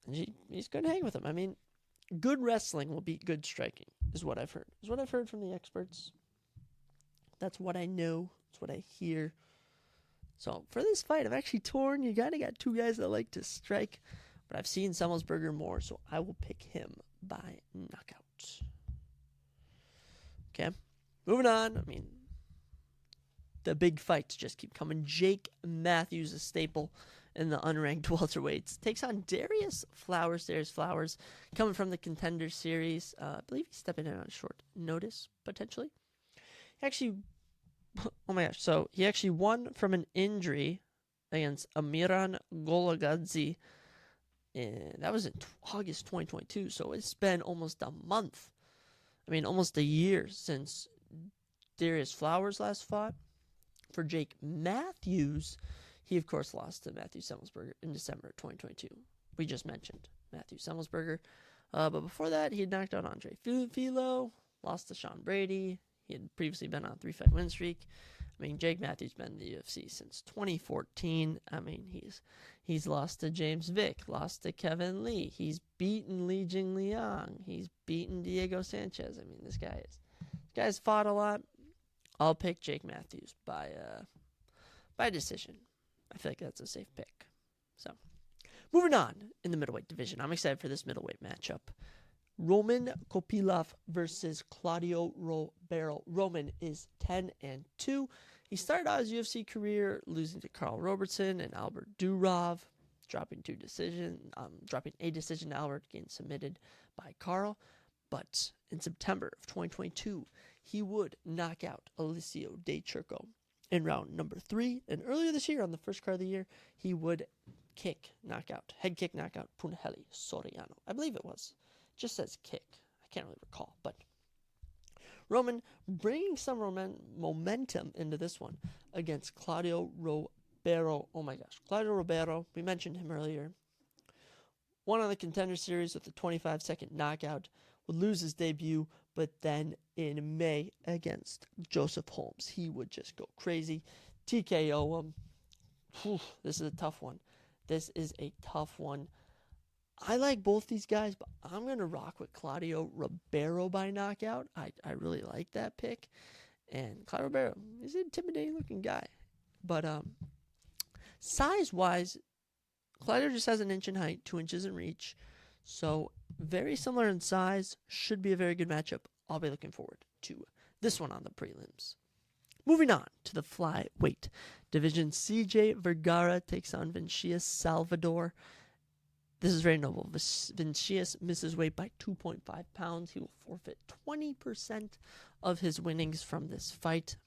And he's going to hang with him. I mean, good wrestling will beat good striking, is what I've heard. Is what I've heard from the experts. That's what I know. That's what I hear. So for this fight, I'm actually torn. You kind of got 2 guys that like to strike, but I've seen Semmelsberger more, so I will pick him by knockout. Okay. Moving on, I mean, the big fights just keep coming. Jake Matthews, a staple in the unranked welterweights, takes on Darius Flowers. Darius Flowers, coming from the Contender Series. I believe he's stepping in on short notice, potentially. He actually won from an injury against Amiran Golagadze. And that was in August 2022, so it's been almost a month. I mean, almost a year since Darius Flowers last fought. For Jake Matthews, he of course lost to Matthew Semmelsberger in December 2022. We just mentioned Matthew Semmelsberger. But before that, he had knocked out Andre Filo, lost to Sean Brady. He had previously been on a 3-fight win streak. I mean, Jake Matthews been in the UFC since 2014. I mean, he's lost to James Vick, lost to Kevin Lee. He's beaten Li Jingliang. He's beaten Diego Sanchez. I mean, this guy's fought a lot. I'll pick Jake Matthews by decision. I feel like that's a safe pick. So, moving on in the middleweight division. I'm excited for this middleweight matchup. Roman Kopylov versus Claudio Ribeiro. Roman is 10-2. He started out his UFC career losing to Carl Robertson and Albert Durov, dropping a decision to Albert, getting submitted by Carl. But in September of 2022, he would knock out Alessio De Chirico in round number 3. And earlier this year, on the first card of the year, he would head kick knockout Punahele Soriano. I believe it was. It just says kick. I can't really recall. But Roman bringing some momentum into this one against Claudio Ribeiro. Oh my gosh. Claudio Ribeiro, we mentioned him earlier. Won on the Contender Series with a 25-second knockout. Would lose his debut, but then in May against Joseph Holmes, he would just go crazy. TKO him. This is a tough one. I like both these guys, but I'm going to rock with Claudio Ribeiro by knockout. I really like that pick. And Claudio Ribeiro is an intimidating looking guy. But size-wise, Claudio just has an inch in height, 2 inches in reach. So very similar in size. Should be a very good matchup. I'll be looking forward to this one on the prelims. Moving on to the flyweight division. CJ Vergara takes on Vinícius Salvador. This is very noble. Vinícius misses weight by 2.5 pounds. He will forfeit 20% of his winnings from this fight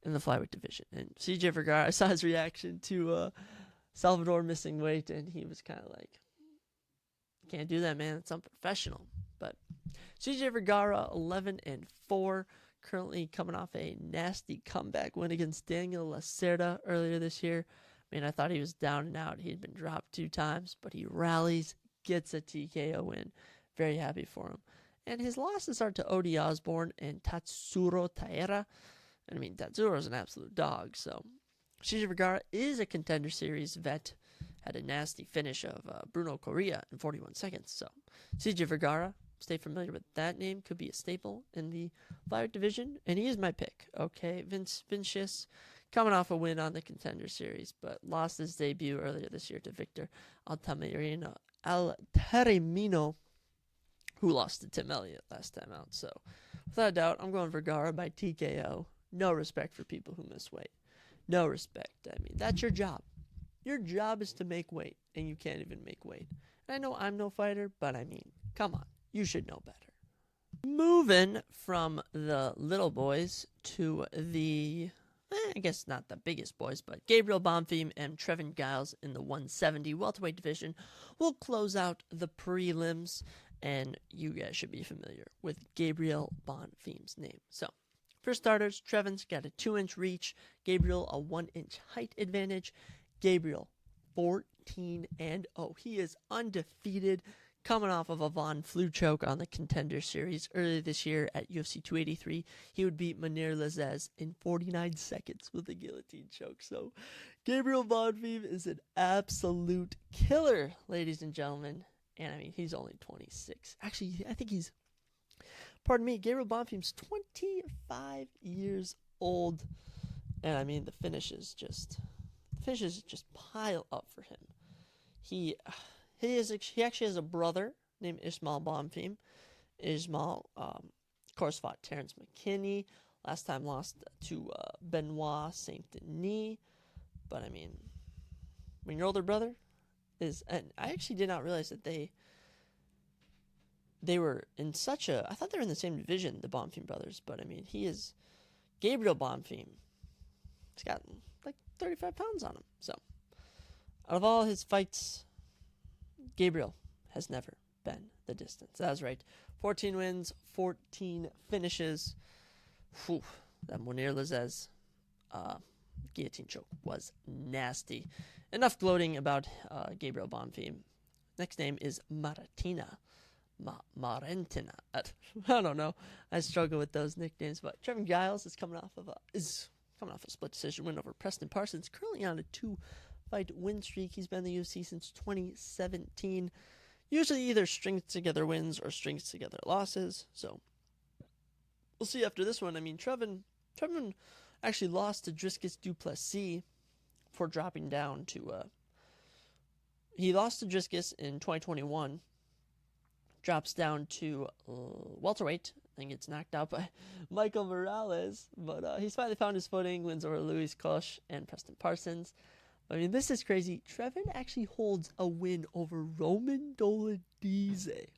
in the flyweight division. And CJ Vergara, I saw his reaction to Salvador missing weight, and he was kind of like, can't do that, man. It's unprofessional. But CJ Vergara, 11-4, currently coming off a nasty comeback win against Daniel Lacerda earlier this year. I mean, I thought he was down and out. He had been dropped 2 times, but he rallies, gets a TKO win. Very happy for him. And his losses are to Odi Osborne and Tatsuro Taira. And I mean, Tatsuro's an absolute dog. So CJ Vergara is a Contender Series vet. Had a nasty finish of Bruno Correa in 41 seconds. So CJ Vergara, stay familiar with that name. Could be a staple in the flyweight division. And he is my pick. Okay, Vinícius coming off a win on the Contender Series, but lost his debut earlier this year to Victor Altamirano, who lost to Tim Elliott last time out. So without a doubt, I'm going Vergara by TKO. No respect for people who miss weight. No respect. I mean, that's your job. Your job is to make weight, and you can't even make weight. And I know I'm no fighter, but I mean, come on. You should know better. Moving from the little boys to the, I guess not the biggest boys, but Gabriel Bonfim and Trevin Giles in the 170 welterweight division will close out the prelims, and you guys should be familiar with Gabriel Bonfim's name. So, for starters, Trevin's got a 2-inch reach, Gabriel a 1-inch height advantage. Gabriel 14-0. He is undefeated, coming off of a Von Flue choke on the Contender Series earlier this year at UFC 283. He would beat Manir Lazez in 49 seconds with a guillotine choke. So Gabriel Bonfim is an absolute killer, ladies and gentlemen. And I mean, he's only 26. Actually, I think he's, pardon me, Gabriel Bonfim's 25 years old. And I mean, the finishes just pile up for him. He actually has a brother named Ismail Bonfim. Ismail, of course, fought Terrence McKinney. Last time lost to Benoit Saint Denis. But I mean, when your older brother is, and I actually did not realize that they were in such a, I thought they were in the same division, the Bonfim brothers. But I mean, he is Gabriel Bonfim. He's got like 35 pounds on him. So out of all his fights, Gabriel has never been the distance. That was right. 14 wins, 14 finishes. Whew, that Munir Lazez guillotine choke was nasty. Enough gloating about Gabriel Bonfim. Next name is Maratina. Marentina. I don't know. I struggle with those nicknames. But Trevin Giles is coming off of a split decision win over Preston Parsons. Currently on a 2-fight win streak. He's been in the UFC since 2017. Usually either strings together wins or strings together losses. So we'll see after this one. I mean, Trevin actually lost to Dricus du Plessis for dropping down to he lost to Dricus in 2021. Drops down to welterweight and gets knocked out by Michael Morales. But he's finally found his footing, wins over Luis Koch and Preston Parsons. I mean, this is crazy. Trevin actually holds a win over Roman Dolidze.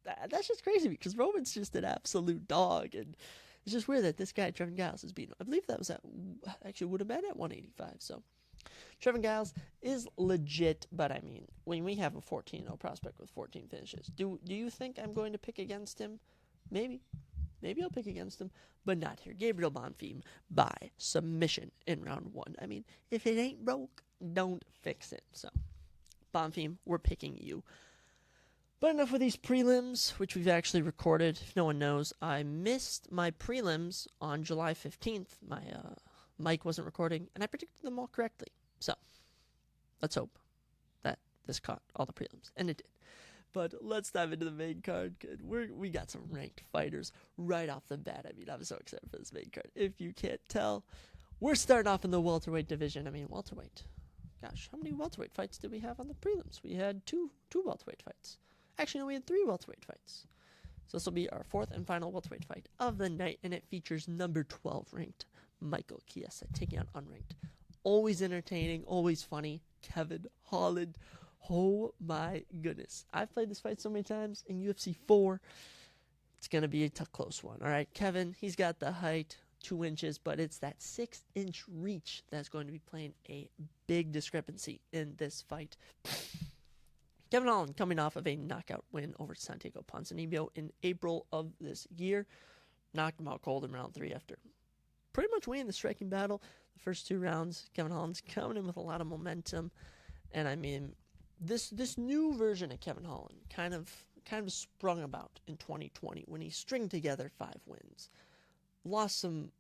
That's just crazy because Roman's just an absolute dog. And it's just weird that this guy, Trevin Giles, is beating him. I believe that was would have been at 185. So Trevin Giles is legit, but I mean, when we have a 14-0 prospect with 14 finishes, do you think I'm going to pick against him? Maybe I'll pick against him, but not here. Gabriel Bonfim by submission in round 1. I mean, if it ain't broke, don't fix it. So, Bonfim, we're picking you. But enough with these prelims, which we've actually recorded. If no one knows, I missed my prelims on July 15th. My mic wasn't recording, and I predicted them all correctly. So, let's hope that this caught all the prelims, and it did. But let's dive into the main card. We got some ranked fighters right off the bat. I mean, I'm so excited for this main card. If you can't tell, we're starting off in the welterweight division. I mean, welterweight. Gosh, how many welterweight fights did we have on the prelims? We had two welterweight fights. Actually, no, we had 3 welterweight fights. So this will be our 4th and final welterweight fight of the night, and it features number 12 ranked Michael Chiesa taking on unranked. Always entertaining, always funny, Kevin Holland. Oh my goodness. I've played this fight so many times in UFC 4. It's going to be a close one. All right, Kevin, he's got the height, 2 inches, but it's that 6-inch reach that's going to be playing a big discrepancy in this fight. Kevin Holland coming off of a knockout win over Santiago Ponzinibbio in April of this year. Knocked him out cold in round 3 after pretty much winning the striking battle. The first 2 rounds, Kevin Holland's coming in with a lot of momentum. And I mean, this new version of Kevin Holland kind of sprung about in 2020 when he stringed together 5 wins. Lost some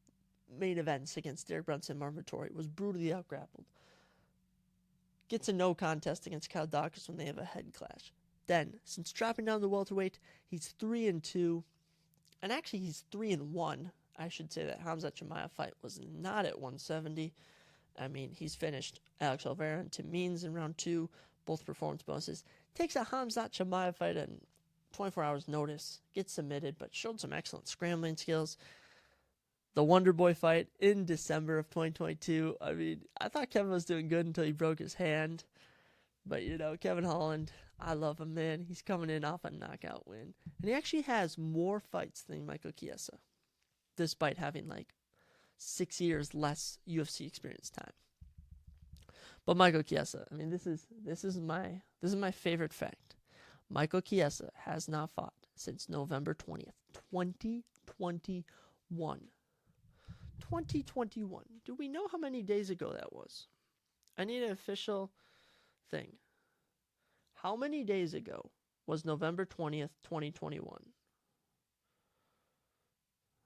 main events against Derek Brunson and Marvin Vettori, was brutally outgrappled. Gets a no contest against Kyle Dawkins when they have a head clash. Then, since dropping down to welterweight, he's 3-2. And actually, he's 3-1. I should say that Hamzat Chimaev fight was not at 170. I mean, he's finished Alex Oliveira and Tim Means in round 2, both performance bonuses. Takes a Hamzat Chimaev fight in 24 hours notice. Gets submitted, but showed some excellent scrambling skills. the Wonder Boy fight in December of 2022. I mean, I thought Kevin was doing good until he broke his hand. But, Kevin Holland, I love him, man. He's coming in off a knockout win. And he actually has more fights than Michael Chiesa, despite having 6 years less UFC experience time. But Michael Chiesa, I mean, this is my favorite fact. Michael Chiesa has not fought since November 20th, 2021. 2021. Do we know how many days ago that was? I need an official thing. How many days ago was November 20th, 2021?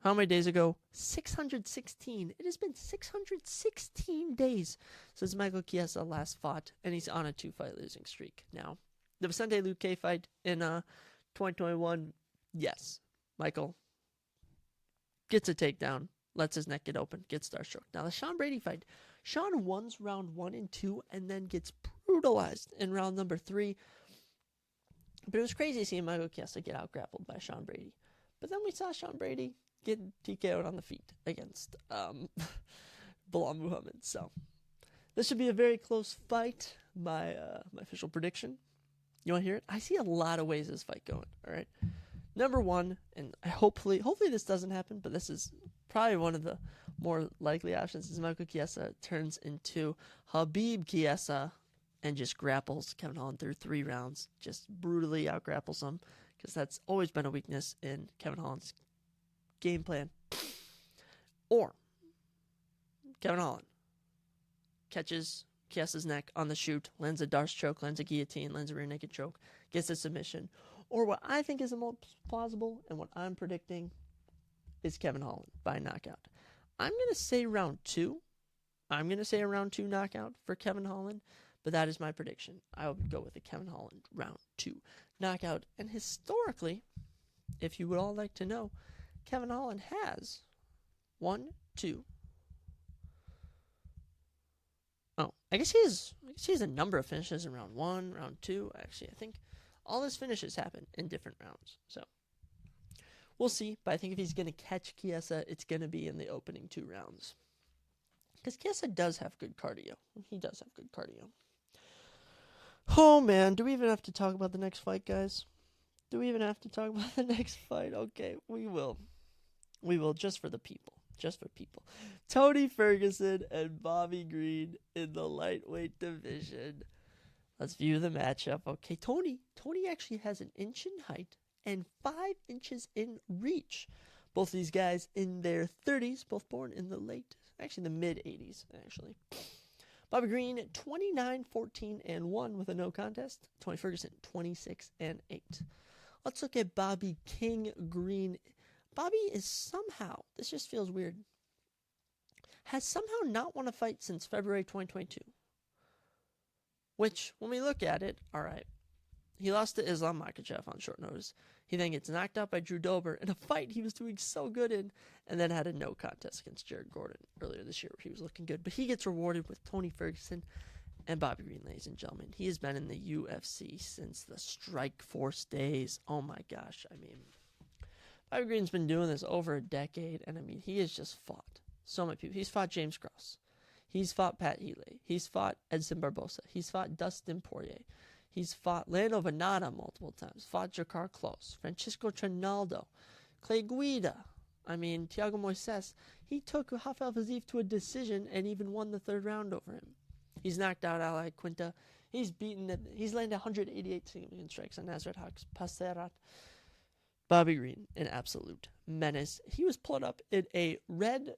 How many days ago? 616. It has been 616 days since Michael Chiesa last fought, and he's on a 2-fight losing streak now. The Vicente Luque fight in 2021, yes, Michael gets a takedown, lets his neck get open, gets starstruck. Now the Sean Brady fight, Sean wins round 1 and 2, and then gets brutalized in round number 3. But it was crazy seeing Michael Chiesa get out-grappled by Sean Brady. But then we saw Sean Brady get TKO'd on the feet against Bilal Muhammad. So this should be a very close fight. My official prediction. You want to hear it? I see a lot of ways this fight going. All right. Number 1, and hopefully this doesn't happen, but this is probably one of the more likely options, is Michael Chiesa turns into Habib Chiesa and just grapples Kevin Holland through 3 rounds, just brutally out-grapples him, because that's always been a weakness in Kevin Holland's game plan. Or Kevin Holland catches Chiesa's neck on the shoot, lands a Darce choke, lands a guillotine, lands a rear naked choke, gets a submission. Or what I think is the most plausible and what I'm predicting is Kevin Holland by knockout. I'm going to say round 2. I'm going to say a round 2 knockout for Kevin Holland, but that is my prediction. I would go with a Kevin Holland round 2 knockout. And historically, if you would all like to know, Kevin Holland has 1, 2. Oh, I guess he has a number of finishes in round 1, round 2. Actually, I think all his finishes happen in different rounds. So we'll see. But I think if he's going to catch Chiesa, it's going to be in the opening 2 rounds. Because Chiesa does have good cardio. He does have good cardio. Oh, man. Do we even have to talk about the next fight, guys? Do we even have to talk about the next fight? Okay, we will. We will, just for the people. Just for people. Tony Ferguson and Bobby Green in the lightweight division. Let's view the matchup. Okay, Tony actually has 1 inch in height and 5 inches in reach. Both these guys in their 30s, both born in the mid-80s, actually. Bobby Green, 29-14-1 with a no contest. Tony Ferguson, 26-8. Let's look at Bobby King Green. Bobby is somehow, this just feels weird, has somehow not won a fight since February 2022. Which, when we look at it, all right, he lost to Islam Makhachev on short notice. He then gets knocked out by Drew Dober in a fight he was doing so good in, and then had a no contest against Jared Gordon earlier this year where he was looking good. But he gets rewarded with Tony Ferguson and Bobby Green, ladies and gentlemen. He has been in the UFC since the Strike Force days. Oh my gosh, I mean, Bobby Green's been doing this over a decade, and I mean, he has just fought so many people. He's fought James Cross. He's fought Pat Healy. He's fought Edson Barbosa. He's fought Dustin Poirier. He's fought Lando Venata multiple times. Fought Jakar Close. Francisco Trinaldo. Clay Guida. I mean, Thiago Moises. He took Rafael Fiziev to a decision and even won the 3rd round over him. He's knocked out Ali Quinta. He's landed 188 significant strikes on Nasrat Passerat. Bobby Green, an absolute menace. He was pulled up in a red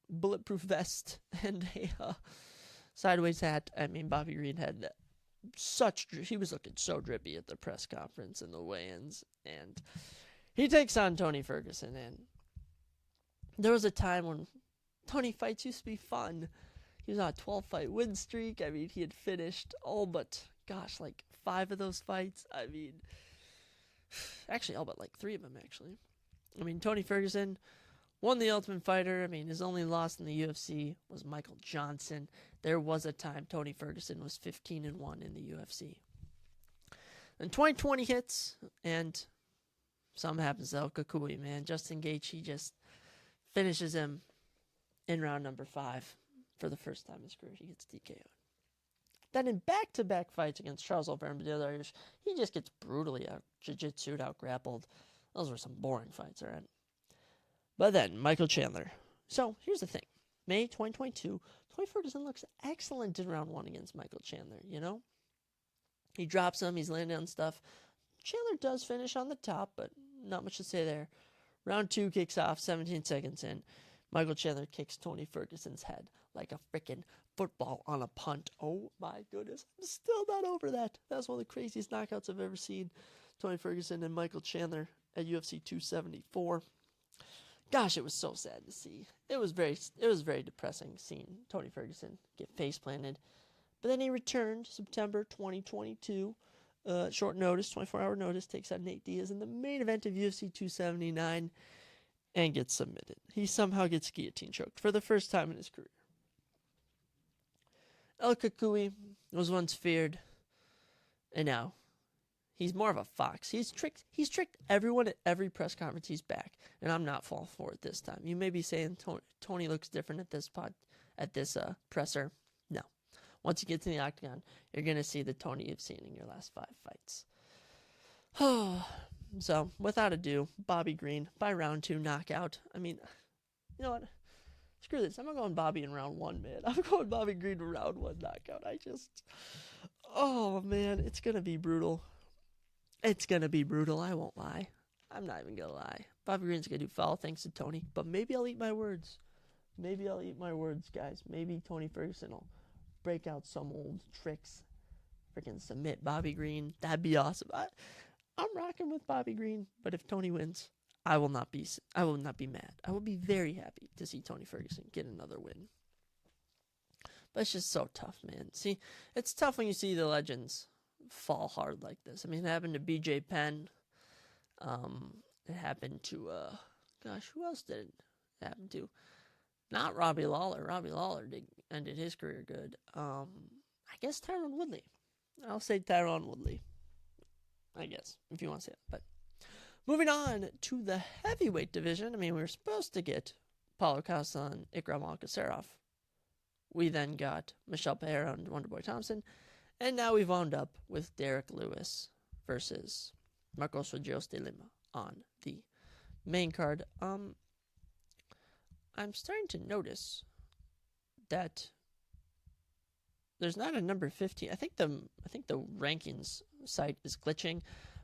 bulletproof vest and a sideways hat. I mean, Bobby Green had he was looking so drippy at the press conference and the weigh-ins, and he takes on Tony Ferguson. And there was a time when Tony fights used to be fun. He was on a 12-fight win streak. I mean, he had finished all but, 5 of those fights. I mean, actually, all but 3 of them, actually. I mean, Tony Ferguson won the Ultimate Fighter. I mean, his only loss in the UFC was Michael Johnson. There was a time Tony Ferguson was 15-1 in the UFC. Then 2020 hits, and something happens to El Kukui, man. Justin Gaethje, he just finishes him in round number 5 for the first time in his career. He gets TKO'd. Then in back-to-back fights against Charles Oliveira and Benavidez, he just gets brutally jiu-jitsu'd, out-grappled. Those were some boring fights, all right? But then, Michael Chandler. So, here's the thing. May 2022, Tony Ferguson looks excellent in round 1 against Michael Chandler, you know? He drops him, he's landing on stuff. Chandler does finish on the top, but not much to say there. Round 2 kicks off, 17 seconds in. Michael Chandler kicks Tony Ferguson's head like a freaking football on a punt. Oh my goodness, I'm still not over that. That's one of the craziest knockouts I've ever seen. Tony Ferguson and Michael Chandler at UFC 274. Gosh, it was so sad to see. It was very depressing seeing Tony Ferguson get face planted. But then he returned September 2022. Short notice, 24-hour notice, takes out Nate Diaz in the main event of UFC 279 and gets submitted. He somehow gets guillotine choked for the first time in his career. El Kukui was once feared, and now he's more of a fox. He's tricked everyone at every press conference he's back, and I'm not falling for it this time. You may be saying Tony looks different at this presser. No. Once you get to the octagon, you're going to see the Tony you've seen in your last 5 fights. So, without ado, Bobby Green by round 2 knockout. I mean, you know what? Screw this. I'm not going Bobby in round 1, man. I'm going Bobby Green in round 1 knockout. Oh, man, it's going to be brutal. It's going to be brutal. I won't lie. I'm not even going to lie. Bobby Green's going to do foul thanks to Tony, but maybe I'll eat my words. Guys. Maybe Tony Ferguson will break out some old tricks. Freaking submit Bobby Green. That'd be awesome. I'm rocking with Bobby Green, but if Tony wins, I will not be mad. I will be very happy to see Tony Ferguson get another win. But it's just so tough, man. See, it's tough when you see the legends fall hard like this. I mean, it happened to BJ Penn. It happened to, who else did it happen to? Not Robbie Lawler. Robbie Lawler ended his career good. I guess Tyron Woodley. I'll say Tyron Woodley. I guess, if you want to say it. But moving on to the heavyweight division. I mean, we were supposed to get Paulo Costa and Ikram Alkaserov. We then got Michelle Pereira and Wonderboy Thompson. And now we've wound up with Derek Lewis versus Marcos Rogeros de Lima on the main card. I'm starting to notice that there's not a number 15. I think the rankings site is glitching,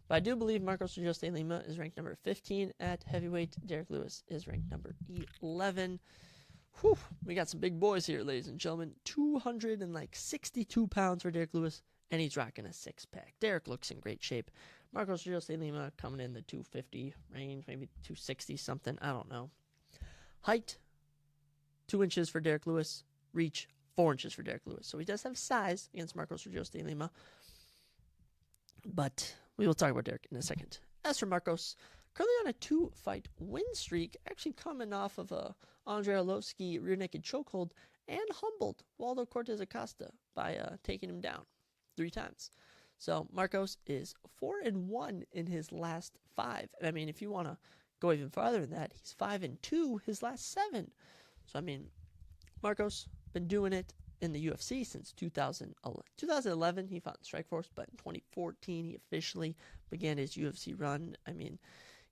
but I do believe Marcos Rogeros de Lima is ranked number 15 at heavyweight. Derek Lewis is ranked number 11. Whew, we got some big boys here, ladies and gentlemen. 262 pounds for Derek Lewis, and he's rocking a 6-pack. Derek looks in great shape. Marcos Rogeros de Lima coming in the 250 range, maybe 260 something. I don't know. Height, 2 inches for Derek Lewis. Reach, 4 inches for Derek Lewis. So he does have size against Marcos Rogeros de Lima. But we will talk about Derek in a second. As for Marcos, currently on a 2-fight win streak, actually coming off of a Andrei Arlovski rear naked chokehold, and humbled Waldo Cortez Acosta by taking him down 3 times. So Marcos is 4-1 in his last 5. And I mean, if you want to go even farther than that, he's 5-2 his last 7. So I mean, Marcos been doing it in the UFC since 2011. 2011 he fought in Strikeforce, but in 2014 he officially began his UFC run. I mean,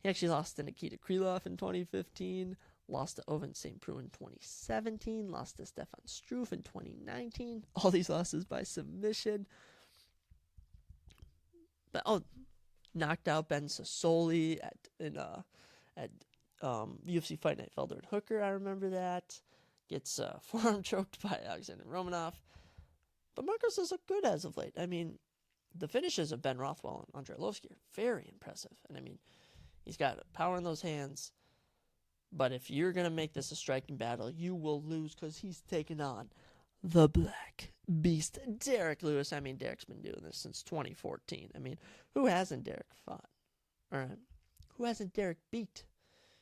he actually lost to Nikita Krylov in 2015, lost to Ovince St. Preux in 2017, lost to Stefan Struve in 2019. All these losses by submission. But knocked out Ben Sassoli at UFC Fight Night Felder and Hooker. I remember that. Gets forearm choked by Alexander Romanov. But Marcos does look good as of late. I mean, the finishes of Ben Rothwell and Andrei Arlovski are very impressive. And I mean, he's got power in those hands. But if you're going to make this a striking battle, you will lose because he's taken on the Black Beast, Derek Lewis. I mean, Derek's been doing this since 2014. I mean, who hasn't Derek fought? All right. Who hasn't Derek beat?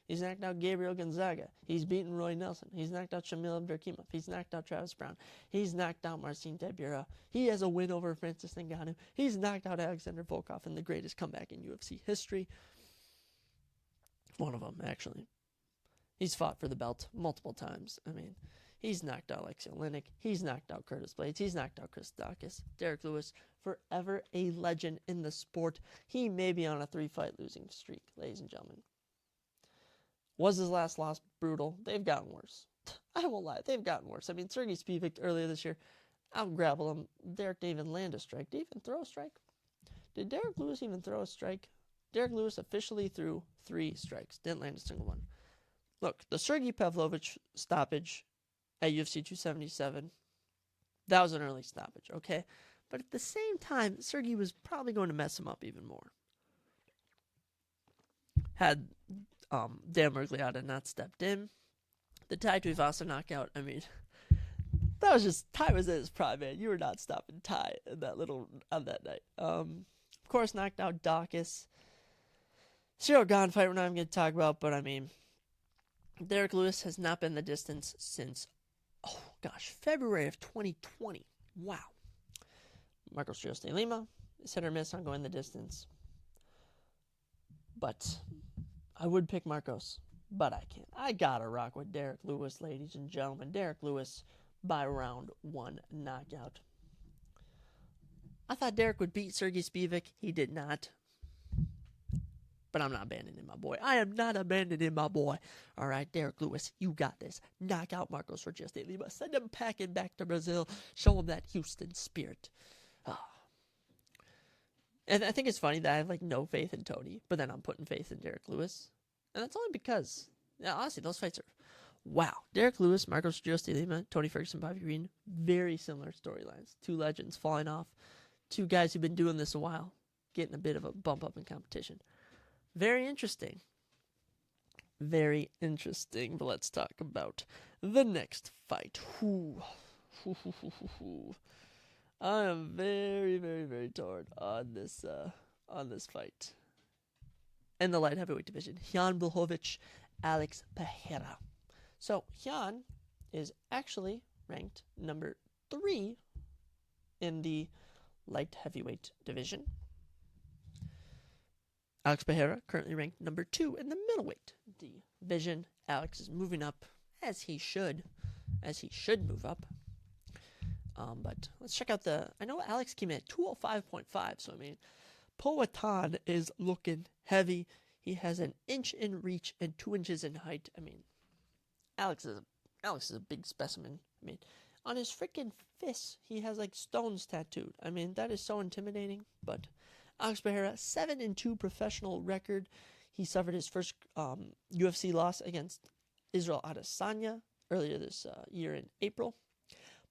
He's knocked out Gabriel Gonzaga. He's beaten Roy Nelson. He's knocked out Shamil Abdurkimov. He's knocked out Travis Brown. He's knocked out Marcin Tybura. He has a win over Francis Ngannou. He's knocked out Alexander Volkov in the greatest comeback in UFC history. one of them, actually. He's fought for the belt multiple times. I mean, he's knocked out Alexei Oleinik. He's knocked out Curtis Blades. He's knocked out Chris Daukaus. Derek Lewis, forever a legend in the sport. He may be on a 3-fight losing streak, ladies and gentlemen. Was his last loss brutal? They've gotten worse. I won't lie, they've gotten worse. I mean, Sergey Spivak earlier this year out-grappled him. Derek didn't even land a strike. Did he even throw a strike? Did Derek Lewis even throw a strike? Derek Lewis officially threw 3 strikes. Didn't land a single one. Look, the Sergey Pavlovich stoppage at UFC 277, that was an early stoppage, okay? But at the same time, Sergey was probably going to mess him up even more. Had Dan Miragliotta not stepped in, the Tai Tuivasa knockout, I mean, that was just, Tai was at his prime, man. You were not stopping Tai on that night. Of course, knocked out Daukaus. Cyril Gane fight we're not even going to talk about, but I mean, Derek Lewis has not been the distance since, February of 2020. Wow. Marcos Rios de Lima is hit or miss on going the distance. But I would pick Marcos, but I can't. I gotta rock with Derek Lewis, ladies and gentlemen. Derek Lewis by round 1 knockout. I thought Derek would beat Sergey Spivak. He did not. But I'm not abandoning my boy. I am not abandoning my boy. All right, Derek Lewis, you got this. Knock out Marcos Rios de Lima. Send him packing back to Brazil. Show him that Houston spirit. And I think it's funny that I have no faith in Tony, but then I'm putting faith in Derek Lewis. And that's only because, honestly, those fights are, wow. Derek Lewis, Marcos Rios de Lima, Tony Ferguson, Bobby Green, very similar storylines. 2 legends falling off. 2 guys who've been doing this a while, getting a bit of a bump up in competition. Very interesting. Very interesting. But let's talk about the next fight. I am very, very, very torn on this fight. In the light heavyweight division, Jan Blachowicz, Alex Pereira. So Jan is actually ranked number 3 in the light heavyweight division. Alex Pereira currently ranked number 2 in the middleweight division. Alex is moving up as he should move up. But let's check out I know Alex came in at 205.5, so I mean, Powhatan is looking heavy. He has 1 inch in reach and 2 inches in height. I mean, Alex is a big specimen. I mean, on his freaking fists, he has stones tattooed. I mean, that is so intimidating, but Alex Pereira, 7-2 professional record. He suffered his first UFC loss against Israel Adesanya earlier this year in April.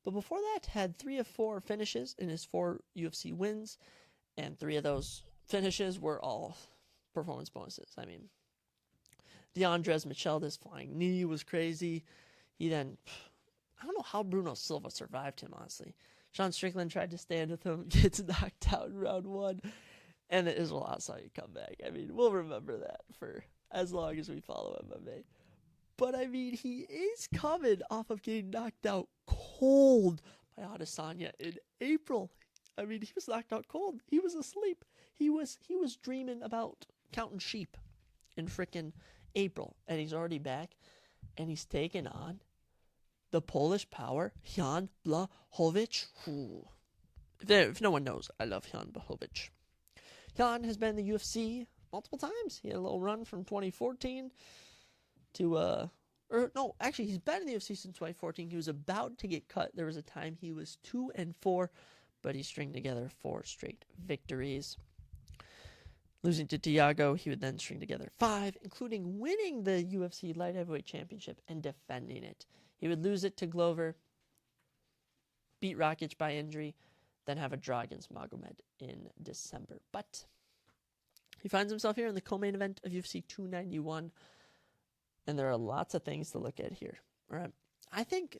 But before that, had 3 of 4 finishes in his 4 UFC wins, and 3 of those finishes were all performance bonuses. I mean, the Andres Micheldas flying knee was crazy. He then, I don't know how Bruno Silva survived him, honestly. Sean Strickland tried to stand with him, gets knocked out in round 1. And the Israel Adesanya comeback. I mean, we'll remember that for as long as we follow MMA. But I mean, he is coming off of getting knocked out cold by Adesanya in April. I mean, he was knocked out cold. He was asleep. He was dreaming about counting sheep in frickin' April. And he's already back. And he's taking on the Polish power, Jan Blachowicz. If no one knows, I love Jan Blachowicz. Jan has been in the UFC multiple times. He had a little run from 2014 to, he's been in the UFC since 2014. He was about to get cut. There was a time he was 2-4, but he stringed together 4 straight victories. Losing to Thiago, he would then string together 5, including winning the UFC Light Heavyweight Championship and defending it. He would lose it to Glover, beat Rakic by injury, then have a draw against Magomed in December. But he finds himself here in the co-main event of UFC 291, and there are lots of things to look at here. All right, I think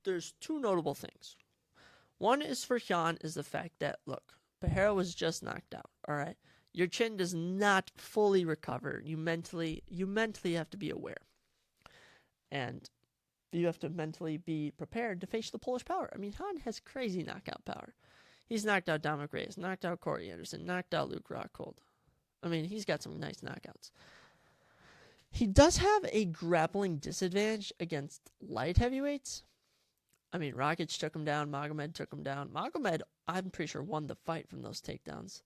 there's 2 notable things. One is for Jan is the fact that, look, Pereira was just knocked out. All right, your chin does not fully recover. You mentally have to be aware, and you have to mentally be prepared to face the Polish power. I mean, Jan has crazy knockout power. He's knocked out Dominic Reyes, knocked out Corey Anderson, knocked out Luke Rockhold. I mean, he's got some nice knockouts. He does have a grappling disadvantage against light heavyweights. I mean, Rakic took him down. Magomed took him down. Magomed, I'm pretty sure, won the fight from those takedowns.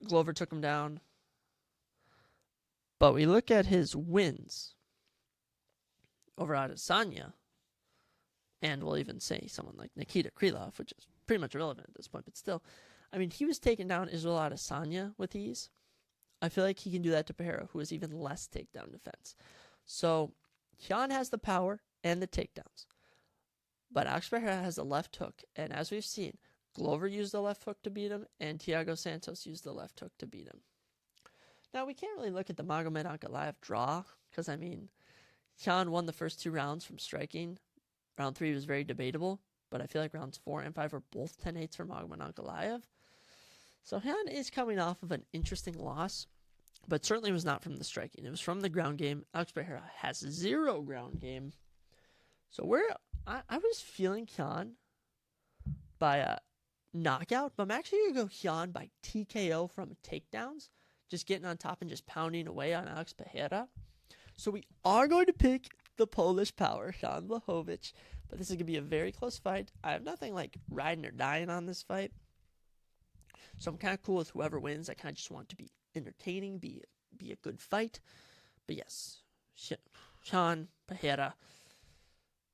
Glover took him down. But we look at his wins over Adesanya, and we'll even say someone like Nikita Krylov, which is pretty much irrelevant at this point, but still. I mean, he was taking down Israel Adesanya with ease. I feel like he can do that to Pereira, who has even less takedown defense. So, Jan has the power and the takedowns. But Alex Pereira has a left hook, and as we've seen, Glover used the left hook to beat him, and Thiago Santos used the left hook to beat him. Now, we can't really look at the Magomed Ankalaev draw, because, I mean, Jan won the first 2 rounds from striking. Round 3 was very debatable, but I feel like rounds 4 and 5 were both 10-8s for Magomed Ankalaev. So Jan is coming off of an interesting loss, but certainly was not from the striking. It was from the ground game. Alex Pereira has 0 ground game. So I was feeling Jan by a knockout, but I'm actually going to go Jan by TKO from takedowns, just getting on top and just pounding away on Alex Pereira. So we are going to pick the Polish power, Jan Blachowicz, but this is going to be a very close fight. I have nothing like riding or dying on this fight, so I'm kind of cool with whoever wins. I kind of just want it to be entertaining, be a good fight. But yes, Jan Pereira,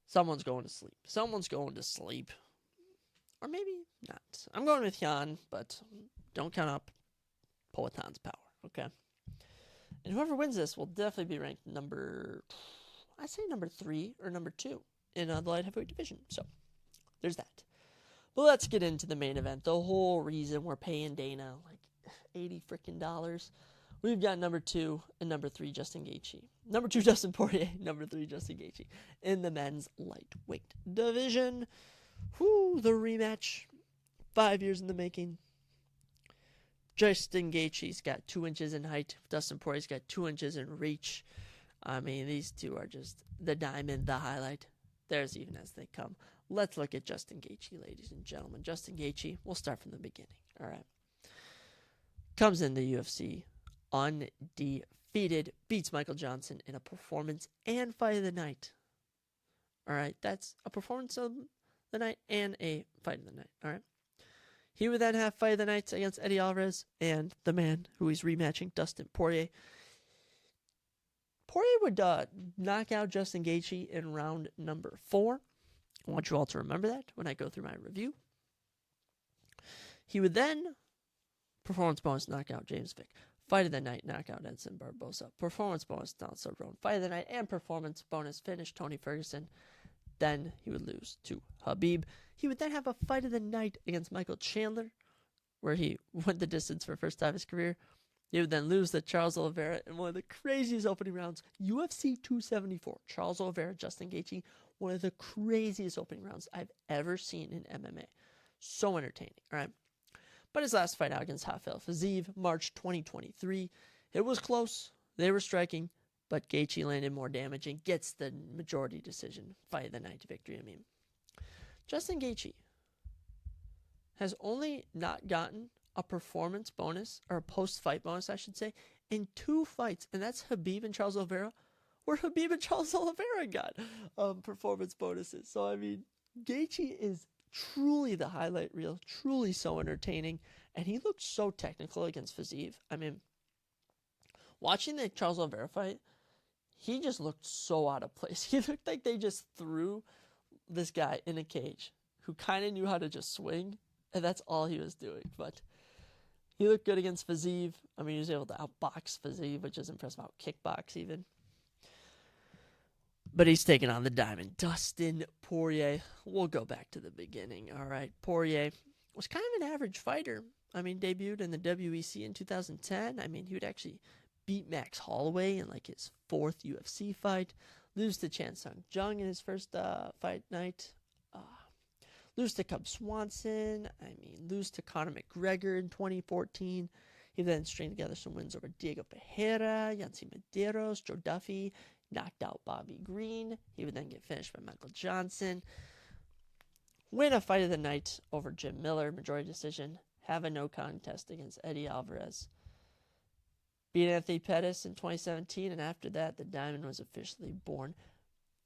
someone's going to sleep. Someone's going to sleep. Or maybe not. I'm going with Jan, but don't count up Poatan's power, okay? And whoever wins this will definitely be ranked number 3 or number 2 in the light heavyweight division. So, there's that. But let's get into the main event. The whole reason we're paying Dana like $80 freaking. We've got number 2 and number 3 Justin Gaethje. Number 2 Dustin Poirier, number 3 Justin Gaethje in the men's lightweight division. The rematch. 5 years in the making. Justin Gaethje's got 2 inches in height. Dustin Poirier's got 2 inches in reach. I mean, these two are just the diamond, the highlight. There's even as they come. Let's look at Justin Gaethje, ladies and gentlemen. Justin Gaethje, we'll start from the beginning. All right. Comes in the UFC undefeated, beats Michael Johnson in a performance and fight of the night. All right, that's a performance of the night and a fight of the night. All right. He would then have fight of the night against Eddie Alvarez and the man who he's rematching, Dustin Poirier. Poirier would knock out Justin Gaethje in round number 4. I want you all to remember that when I go through my review. He would then performance bonus knock out James Vick. Fight of the night knockout Edson Barboza. Performance bonus Donald Cerrone. Fight of the night and performance bonus finish Tony Ferguson. Then he would lose to Khabib. He would then have a fight of the night against Michael Chandler, where he went the distance for the first time in his career. He would then lose to Charles Oliveira in one of the craziest opening rounds. UFC 274. Charles Oliveira, Justin Gaethje. One of the craziest opening rounds I've ever seen in MMA. So entertaining, all right? But his last fight out against Rafael Fiziev, March 2023. It was close. They were striking, but Gaethje landed more damage and gets the majority decision. Fight of the night victory, I mean. Justin Gaethje has only not gotten a performance bonus, or a post-fight bonus, I should say, in 2 fights. And that's Khabib and Charles Oliveira, where Khabib and Charles Oliveira got performance bonuses. So, I mean, Gaethje is truly the highlight reel, truly so entertaining. And he looked so technical against Fiziev. I mean, watching the Charles Oliveira fight, he just looked so out of place. He looked like they just threw this guy in a cage who kind of knew how to just swing. And that's all he was doing. But he looked good against Fiziev. I mean, he was able to outbox Fiziev, which is impressive. Out-kickbox even. But he's taking on the diamond, Dustin Poirier. We'll go back to the beginning. All right, Poirier was kind of an average fighter. I mean, debuted in the WEC in 2010. I mean, he would actually beat Max Holloway in like his 4th UFC fight. Lose to Chan Sung Jung in his first fight night. Lose to Cub Swanson. I mean, lose to Conor McGregor in 2014. He then stringed together some wins over Diego Pereira, Yancy Medeiros, Joe Duffy, knocked out Bobby Green. He would then get finished by Michael Johnson. Win a fight of the night over Jim Miller, majority decision. Have a no contest against Eddie Alvarez. beat Anthony Pettis in 2017, and after that, the Diamond was officially born,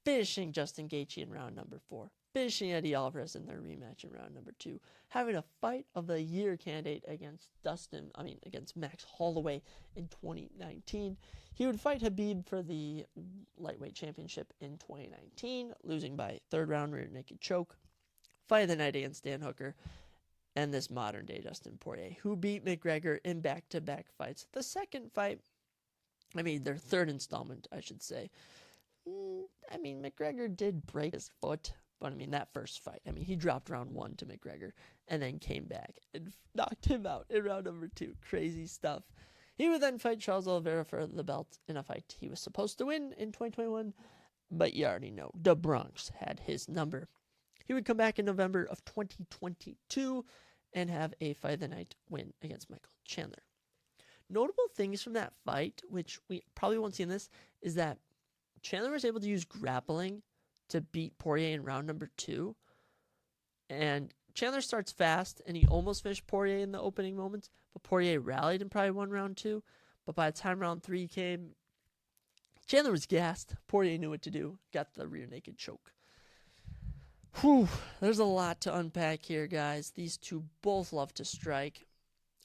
finishing Justin Gaethje in round number 4, finishing Eddie Alvarez in their rematch in round number 2, having a fight of the year candidate against Max Holloway in 2019. He would fight Khabib for the lightweight championship in 2019, losing by third round rear naked choke. Fight of the night against Dan Hooker, and this modern day Dustin Poirier, who beat McGregor in back-to-back fights. The second fight, their third installment, I should say. McGregor did break his foot, but that first fight, he dropped round 1 to McGregor and then came back and knocked him out in round number 2. Crazy stuff. He would then fight Charles Oliveira for the belt in a fight he was supposed to win in 2021, but you already know, the Bronx had his number. He would come back in November of 2022 and have a fight of the night win against Michael Chandler. Notable things from that fight, which we probably won't see in this, is that Chandler was able to use grappling to beat Poirier in round number 2. And Chandler starts fast, and he almost finished Poirier in the opening moments, but Poirier rallied and probably won round 2. But by the time round 3 came, Chandler was gassed. Poirier knew what to do, got the rear naked choke. Whew, there's a lot to unpack here, guys. These two both love to strike.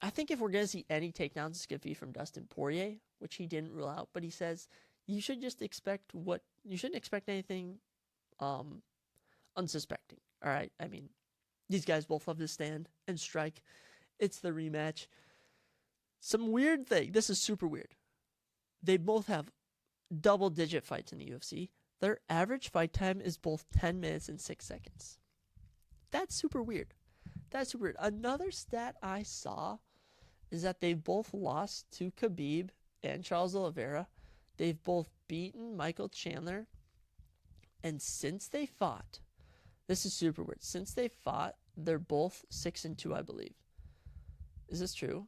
I think if we're going to see any takedowns, it's going to be from Dustin Poirier, which he didn't rule out, but he says you should just expect you shouldn't expect anything unsuspecting. All right, these guys both love to stand and strike. It's the rematch. Some weird thing. This is super weird. They both have double-digit fights in the UFC. Their average fight time is both 10 minutes and 6 seconds. That's super weird. Another stat I saw is that they've both lost to Khabib and Charles Oliveira. They've both beaten Michael Chandler. And since they fought, this is super weird. Since they fought, they're both 6-2, I believe. Is this true?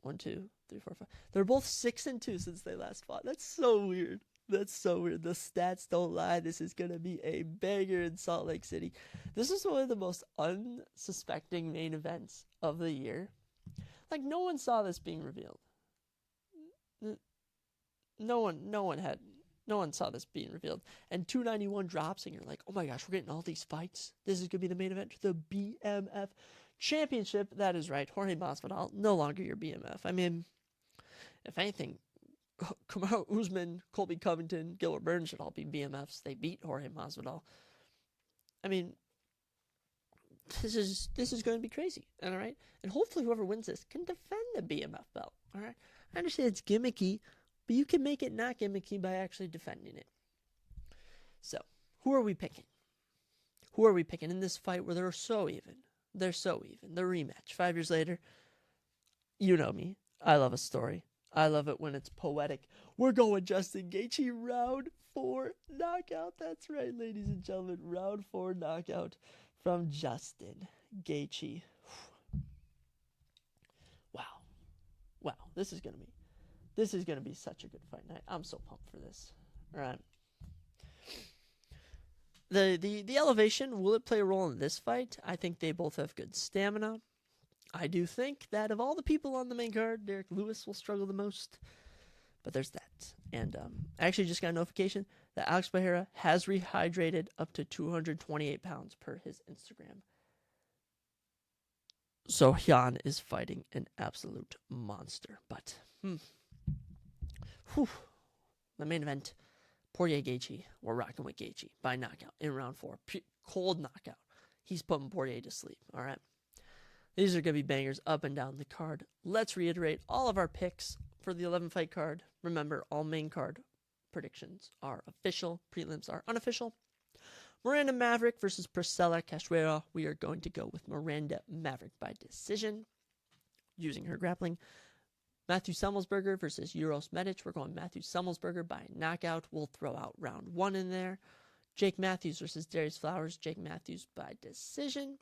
1, 2, 3, 4, 5. They're both 6-2 since they last fought. That's so weird. The stats don't lie. This is going to be a banger in Salt Lake City. This is one of the most unsuspecting main events of the year. No one saw this being revealed. No one saw this being revealed. And 291 drops, and you're like, oh my gosh, we're getting all these fights. This is going to be the main event, the BMF Championship. That is right. Jorge Masvidal, no longer your BMF. If anything, Kamaru Usman, Colby Covington, Gilbert Burns should all be BMFs. They beat Jorge Masvidal. This is going to be crazy. All right, and hopefully whoever wins this can defend the BMF belt. All right, I understand it's gimmicky, but you can make it not gimmicky by actually defending it. So, who are we picking? Who are we picking in this fight where they're so even? They're so even. The rematch 5 years later. You know me. I love a story. I love it when it's poetic. We're going Justin Gaethje, round 4 knockout. That's right, ladies and gentlemen. Round 4 knockout from Justin Gaethje. Wow. This is gonna be such a good fight night. I'm so pumped for this. All right. The elevation, will it play a role in this fight? I think they both have good stamina. I do think that of all the people on the main card, Derek Lewis will struggle the most. But there's that. And I actually just got a notification that Alex Pereira has rehydrated up to 228 pounds per his Instagram. So Hyun is fighting an absolute monster. But, the main event, Poirier Gaethje. We're rocking with Gaethje by knockout in round 4. Cold knockout. He's putting Poirier to sleep, all right? These are going to be bangers up and down the card. Let's reiterate all of our picks for the 11-fight card. Remember, all main card predictions are official. Prelims are unofficial. Miranda Maverick versus Priscilla Cachoeira. We are going to go with Miranda Maverick by decision, using her grappling. Matthew Semmelsberger versus Uros Medic. We're going Matthew Semmelsberger by knockout. We'll throw out round 1 in there. Jake Matthews versus Darius Flowers. Jake Matthews by decision.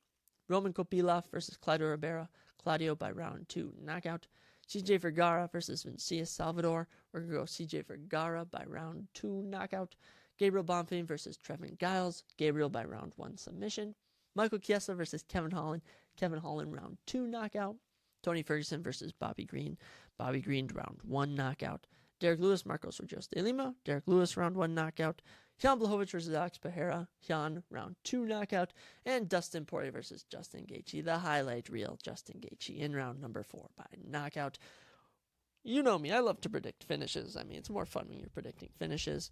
Roman Kopilov versus Claudio Ribera. Claudio by round 2 knockout. CJ Vergara versus Vinicius Salvador. We're going to go CJ Vergara by round 2 knockout. Gabriel Bonfim versus Trevin Giles. Gabriel by round 1 submission. Michael Chiesa versus Kevin Holland. Kevin Holland round 2 knockout. Tony Ferguson versus Bobby Green. Bobby Green, round 1 knockout. Derek Lewis, Marcos Rogers de Lima. Derek Lewis, round 1 knockout. Jan Blachowicz versus Alex Pereira. Jan, round 2 knockout. And Dustin Poirier versus Justin Gaethje. The highlight reel, Justin Gaethje, in round number 4 by knockout. You know me, I love to predict finishes. I mean, it's more fun when you're predicting finishes.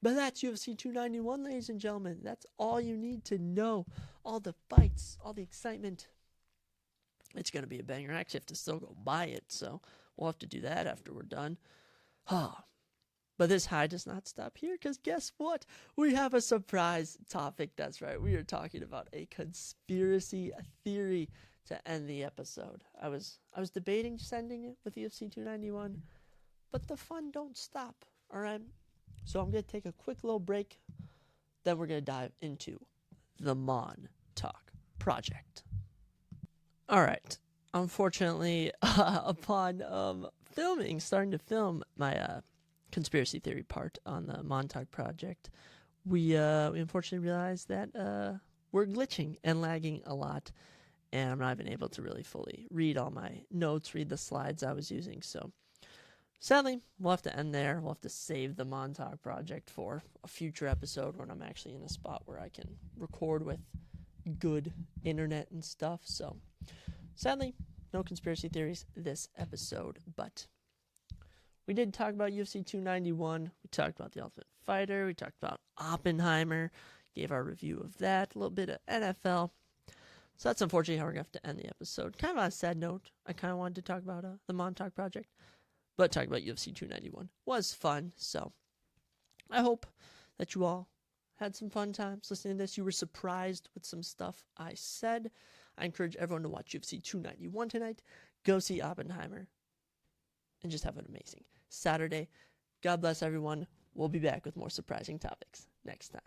But that's UFC 291, ladies and gentlemen. That's all you need to know. All the fights, all the excitement. It's going to be a banger. I actually have to still go buy it, so we'll have to do that after we're done. But this high does not stop here, because guess what? We have a surprise topic. That's right. We are talking about a conspiracy theory to end the episode. I was debating sending it with UFC 291, but the fun don't stop, all right? So I'm going to take a quick little break. Then we're going to dive into the Montauk Project. All right. Unfortunately, upon starting to film my conspiracy theory part on the Montauk Project, we unfortunately realized that we're glitching and lagging a lot, and I'm not even able to really fully read all my notes, read the slides I was using. So sadly, we'll have to end there. We'll have to save the Montauk Project for a future episode when I'm actually in a spot where I can record with good internet and stuff. So sadly, no conspiracy theories this episode, but we did talk about UFC 291. We talked about The Ultimate Fighter. We talked about Oppenheimer. Gave our review of that. A little bit of NFL. So that's unfortunately how we're going to have to end the episode. Kind of on a sad note. I kind of wanted to talk about the Montauk Project. But talking about UFC 291 was fun. So I hope that you all had some fun times listening to this. You were surprised with some stuff I said. I encourage everyone to watch UFC 291 tonight. Go see Oppenheimer. And just have an amazing Saturday. God bless everyone. We'll be back with more surprising topics next time.